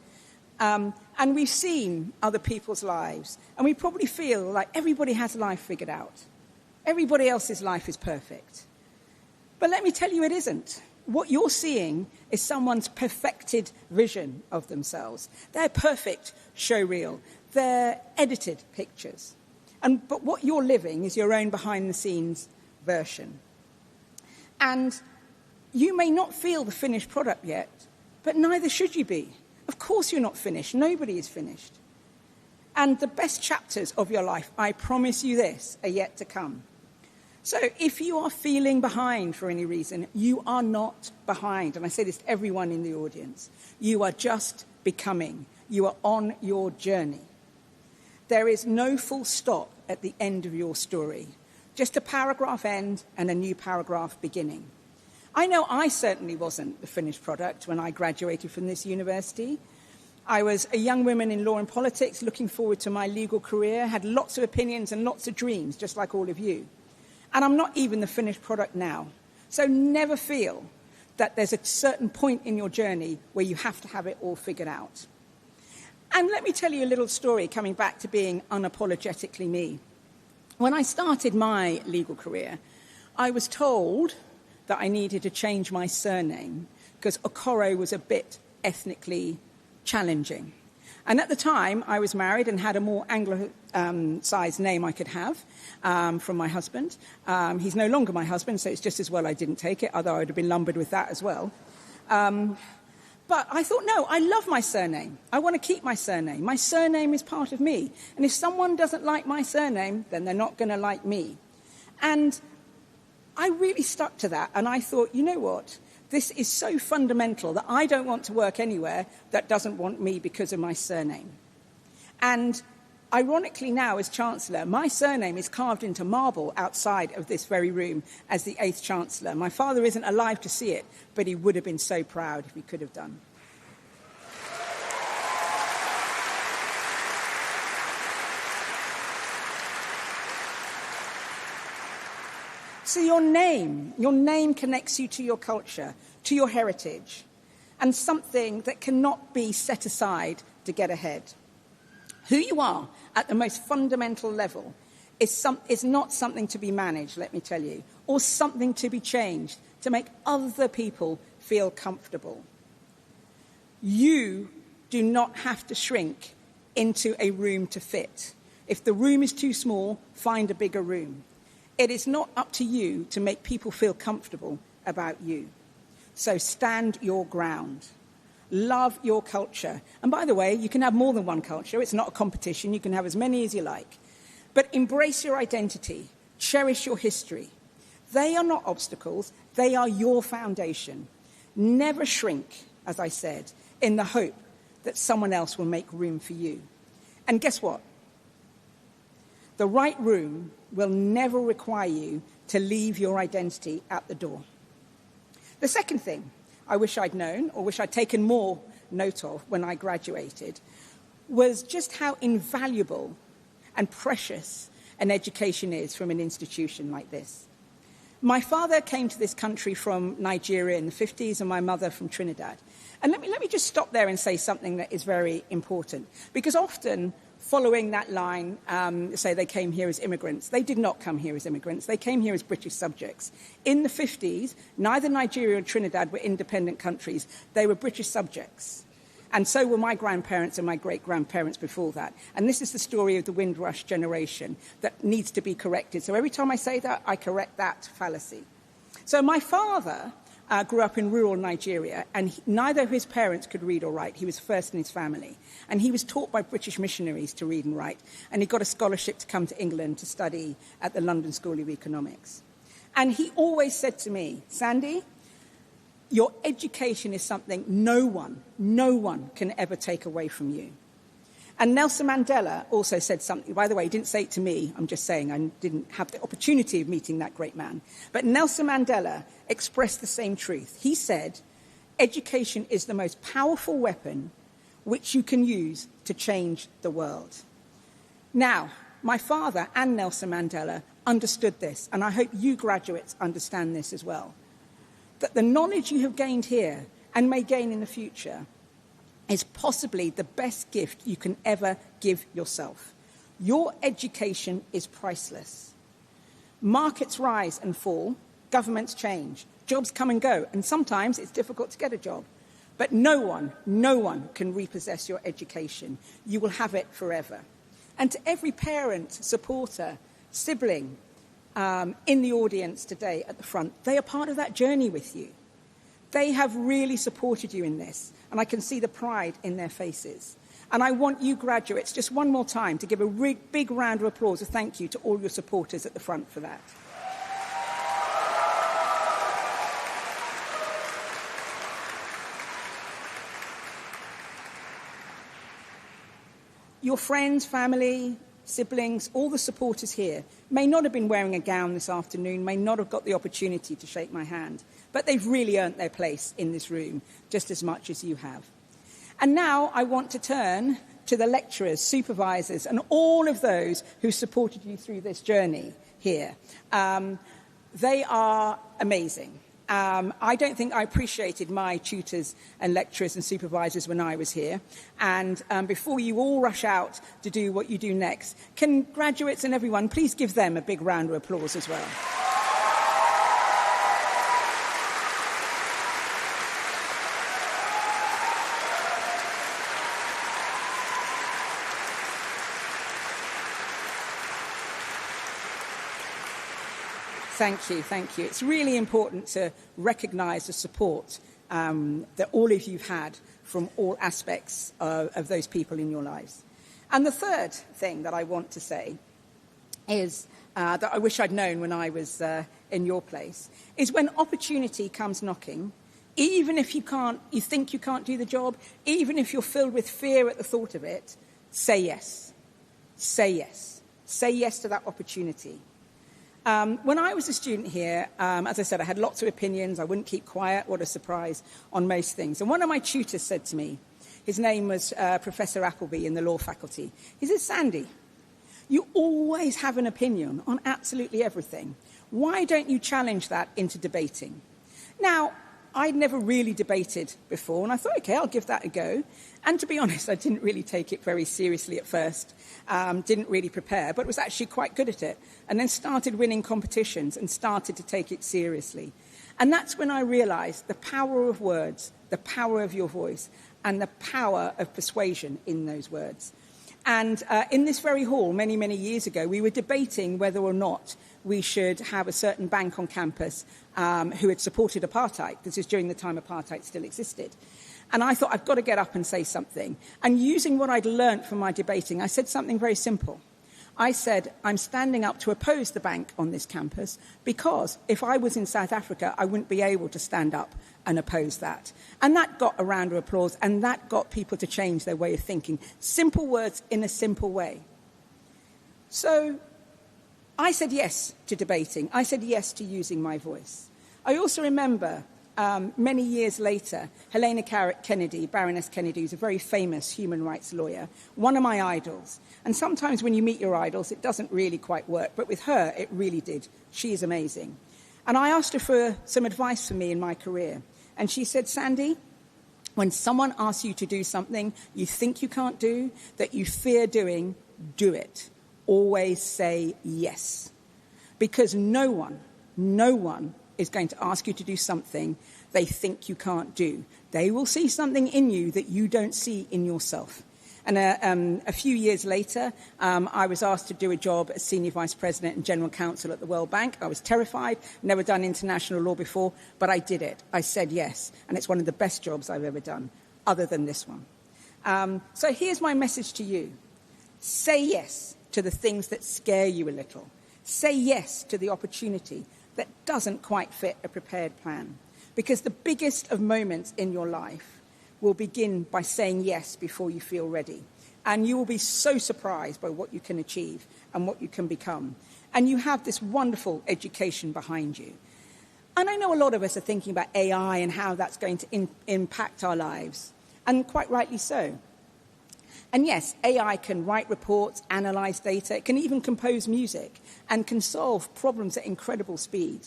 and we've seen other people's lives, and we probably feel like everybody has life figured out. Everybody else's life is perfect. But let me tell you, it isn't. What you're seeing is someone's perfected vision of themselves. Their perfect showreel, their edited pictures. But what you're living is your own behind-the-scenes version. And you may not feel the finished product yet, but neither should you be. Of course you're not finished. Nobody is finished. And the best chapters of your life, I promise you this, are yet to come. So if you are feeling behind for any reason, you are not behind. And I say this to everyone in the audience. You are just becoming. You are on your journey. There is no full stop at the end of your story. Just a paragraph end and a new paragraph beginning. I know I certainly wasn't the finished product when I graduated from this university. I was a young woman in law and politics looking forward to my legal career, had lots of opinions and lots of dreams, just like all of you. And I'm not even the finished product now. So never feel that there's a certain point in your journey where you have to have it all figured out. And let me tell you a little story coming back to being unapologetically me. When I started my legal career, I was told that I needed to change my surname because Okoro was a bit ethnically challenging. And at the time, I was married and had a more Anglo-sized name I could have from my husband. He's no longer my husband, so it's just as well I didn't take it, although I would have been lumbered with that as well. But I thought, no, I love my surname. I want to keep my surname. My surname is part of me. And if someone doesn't like my surname, then they're not going to like me. And I really stuck to that. And I thought, you know what? This is so fundamental that I don't want to work anywhere that doesn't want me because of my surname. And ironically now, as Chancellor, my surname is carved into marble outside of this very room as the 8th Chancellor. My father isn't alive to see it, but he would have been so proud if he could have done. So your name connects you to your culture, to your heritage, and something that cannot be set aside to get ahead. Who you are at the most fundamental level is not something to be managed, let me tell you, or something to be changed to make other people feel comfortable. You do not have to shrink into a room to fit. If the room is too small, find a bigger room. It is not up to you to make people feel comfortable about you. So stand your ground. Love your culture. And by the way, you can have more than one culture. It's not a competition. You can have as many as you like. But embrace your identity. Cherish your history. They are not obstacles. They are your foundation. Never shrink, as I said, in the hope that someone else will make room for you. And guess what? The right room will never require you to leave your identity at the door. The second thing I wish I'd known, or wish I'd taken more note of when I graduated, was just how invaluable and precious an education is from an institution like this. My father came to this country from Nigeria in the 50s and my mother from Trinidad. And let me just stop there and say something that is very important, because often following that line, say they came here as immigrants. They did not come here as immigrants. They came here as British subjects. In the 50s, neither Nigeria or Trinidad were independent countries. They were British subjects. And so were my grandparents and my great-grandparents before that. And this is the story of the Windrush generation that needs to be corrected. So every time I say that, I correct that fallacy. So my father grew up in rural Nigeria, and neither of his parents could read or write. He was first in his family. And he was taught by British missionaries to read and write. And he got a scholarship to come to England to study at the London School of Economics. And he always said to me, Sandy, your education is something no one can ever take away from you. And Nelson Mandela also said something. By the way, he didn't say it to me. I'm just saying I didn't have the opportunity of meeting that great man. But Nelson Mandela expressed the same truth. He said, education is the most powerful weapon which you can use to change the world. Now, my father and Nelson Mandela understood this, and I hope you graduates understand this as well, that the knowledge you have gained here and may gain in the future is possibly the best gift you can ever give yourself. Your education is priceless. Markets rise and fall, governments change, jobs come and go, and sometimes it's difficult to get a job. But no one can repossess your education. You will have it forever. And to every parent, supporter, sibling in the audience today at the front, they are part of that journey with you. They have really supported you in this, and I can see the pride in their faces. And I want you graduates, just one more time, to give a big round of applause, a thank you to all your supporters at the front for that. your friends, family, siblings, all the supporters here may not have been wearing a gown this afternoon, may not have got the opportunity to shake my hand, but they've really earned their place in this room just as much as you have. And now I want to turn to the lecturers, supervisors, and all of those who supported you through this journey here. They are amazing. I don't think I appreciated my tutors and lecturers and supervisors when I was here. And before you all rush out to do what you do next, can graduates and everyone please give them a big round of applause as well? Thank you, thank you. It's really important to recognise the support that all of you have had from all aspects of those people in your lives. And the third thing that I want to say is that I wish I'd known when I was in your place, is when opportunity comes knocking, even if you think you can't do the job, even if you're filled with fear at the thought of it, say yes. Say yes. Say yes to that opportunity. When I was a student here, as I said, I had lots of opinions. I wouldn't keep quiet. What a surprise on most things. And one of my tutors said to me, his name was Professor Appleby in the law faculty. He said, Sandy, you always have an opinion on absolutely everything. Why don't you challenge that into debating? Now, I'd never really debated before, and I thought, OK, I'll give that a go. And to be honest, I didn't really take it very seriously at first, didn't really prepare, but was actually quite good at it, and then started winning competitions and started to take it seriously. And that's when I realised the power of words, the power of your voice, and the power of persuasion in those words. And in this very hall, many, many years ago, we were debating whether or not we should have a certain bank on campus who had supported apartheid. This is during the time apartheid still existed. And I thought, I've got to get up and say something. And using what I'd learnt from my debating, I said something very simple. I said, I'm standing up to oppose the bank on this campus because if I was in South Africa, I wouldn't be able to stand up and oppose that. And that got a round of applause, and that got people to change their way of thinking. Simple words in a simple way. So I said yes to debating. I said yes to using my voice. I also remember many years later, Helena Kennedy, Baroness Kennedy, who's a very famous human rights lawyer, one of my idols. And sometimes when you meet your idols, it doesn't really quite work. But with her, it really did. She is amazing. And I asked her for some advice for me in my career. And she said, Sandy, when someone asks you to do something you think you can't do, that you fear doing, do it. Always say yes. Because no one is going to ask you to do something they think you can't do. They will see something in you that you don't see in yourself. And a few years later, I was asked to do a job as Senior Vice President and General Counsel at the World Bank. I was terrified, never done international law before, but I did it. I said yes, and it's one of the best jobs I've ever done, other than this one. So here's my message to you. Say yes to the things that scare you a little. Say yes to the opportunity that doesn't quite fit a prepared plan. Because the biggest of moments in your life will begin by saying yes before you feel ready. And you will be so surprised by what you can achieve and what you can become. And you have this wonderful education behind you. And I know a lot of us are thinking about AI and how that's going to impact our lives. And quite rightly so. And yes, AI can write reports, analyse data, it can even compose music, and can solve problems at incredible speed.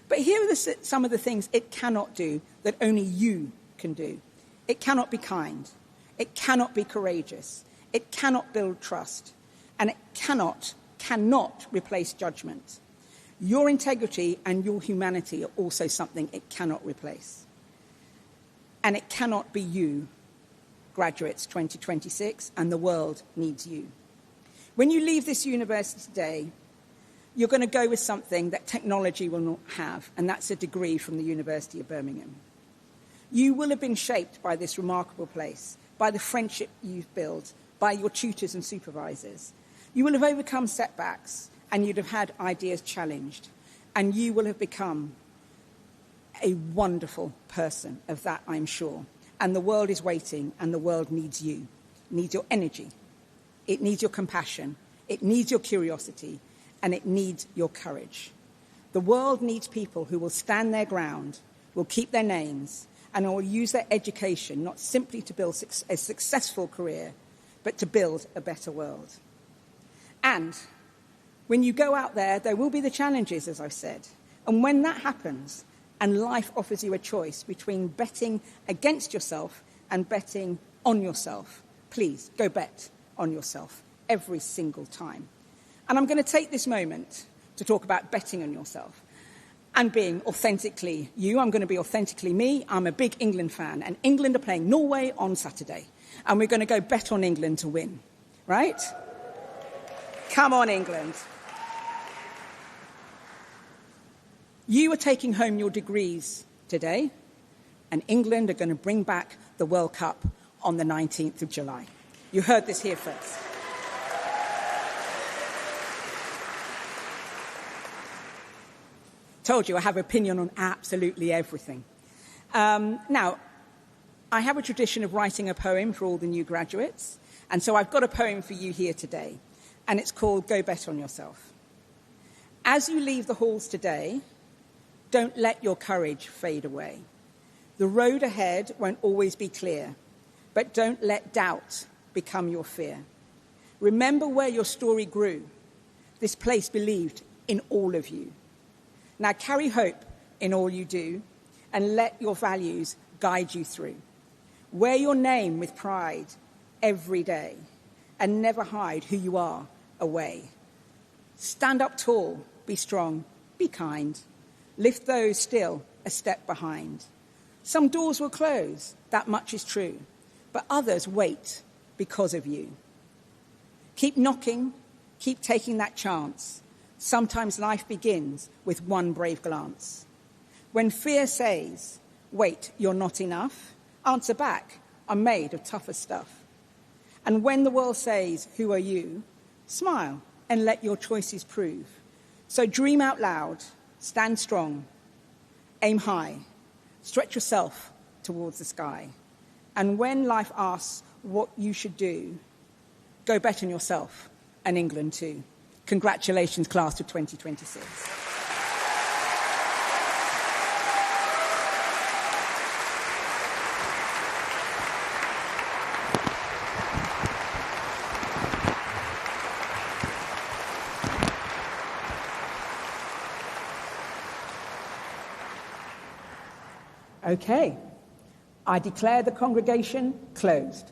But here are some of the things it cannot do that only you can do. It cannot be kind. It cannot be courageous. It cannot build trust. And it cannot replace judgment. Your integrity and your humanity are also something it cannot replace. And it cannot be you, graduates 2026, and the world needs you. When you leave this university today, you're going to go with something that technology will not have, and that's a degree from the University of Birmingham. You will have been shaped by this remarkable place, by the friendship you've built, by your tutors and supervisors. You will have overcome setbacks, and you'd have had ideas challenged, and you will have become a wonderful person. Of that, I'm sure. And the world is waiting, and the world needs you, needs your energy, It needs your compassion. It needs your curiosity. And it needs your courage. The world needs people who will stand their ground, will keep their names, and will use their education not simply to build a successful career, but to build a better world. And when you go out there will be the challenges, as I've said. And when that happens, and life offers you a choice between betting against yourself and betting on yourself, please go bet on yourself every single time. And I'm going to take this moment to talk about betting on yourself and being authentically you. I'm going to be authentically me. I'm a big England fan, and England are playing Norway on Saturday. And we're going to go bet on England to win, right? Come on, England. You are taking home your degrees today, and England are going to bring back the World Cup on the 19th of July. You heard this here first. Told you I have an opinion on absolutely everything. Now, I have a tradition of writing a poem for all the new graduates, and so I've got a poem for you here today, and it's called Go Bet on Yourself. As you leave the halls today, don't let your courage fade away. The road ahead won't always be clear, but don't let doubt become your fear. Remember where your story grew. This place believed in all of you. Now carry hope in all you do, and let your values guide you through. Wear your name with pride every day, and never hide who you are away. Stand up tall, be strong, be kind. Lift those still a step behind. Some doors will close, that much is true, but others wait because of you. Keep knocking, keep taking that chance. Sometimes life begins with one brave glance. When fear says, wait, you're not enough, answer back, I'm made of tougher stuff. And when the world says, who are you? Smile and let your choices prove. So dream out loud, stand strong, aim high, stretch yourself towards the sky. And when life asks what you should do, go bet on yourself and England too. Congratulations, class of 2026. Okay, I declare the congregation closed.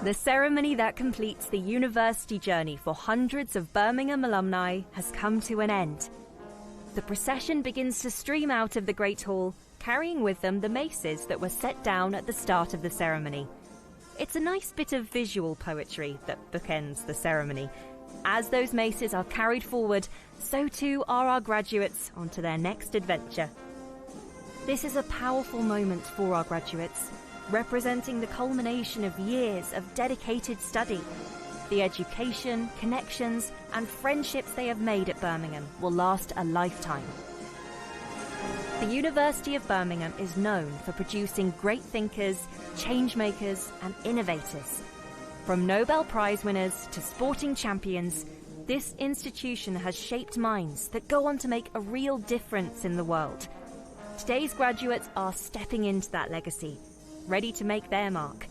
The ceremony that completes the university journey for hundreds of Birmingham alumni has come to an end. The procession begins to stream out of the Great Hall, carrying with them the maces that were set down at the start of the ceremony. It's a nice bit of visual poetry that bookends the ceremony. As those maces are carried forward, so too are our graduates onto their next adventure. This is a powerful moment for our graduates, representing the culmination of years of dedicated study. The education, connections, and friendships they have made at Birmingham will last a lifetime. The University of Birmingham is known for producing great thinkers, change makers, and innovators. From Nobel Prize winners to sporting champions, this institution has shaped minds that go on to make a real difference in the world. Today's graduates are stepping into that legacy, ready to make their mark,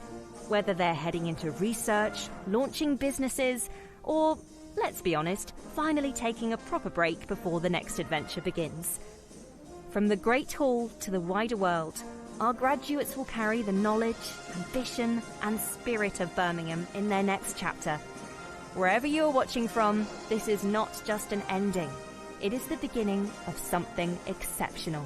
whether they're heading into research, launching businesses, or, let's be honest, finally taking a proper break before the next adventure begins. From the Great Hall to the wider world, our graduates will carry the knowledge, ambition, and spirit of Birmingham in their next chapter. Wherever you're watching from, this is not just an ending. It is the beginning of something exceptional.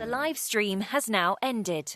The live stream has now ended.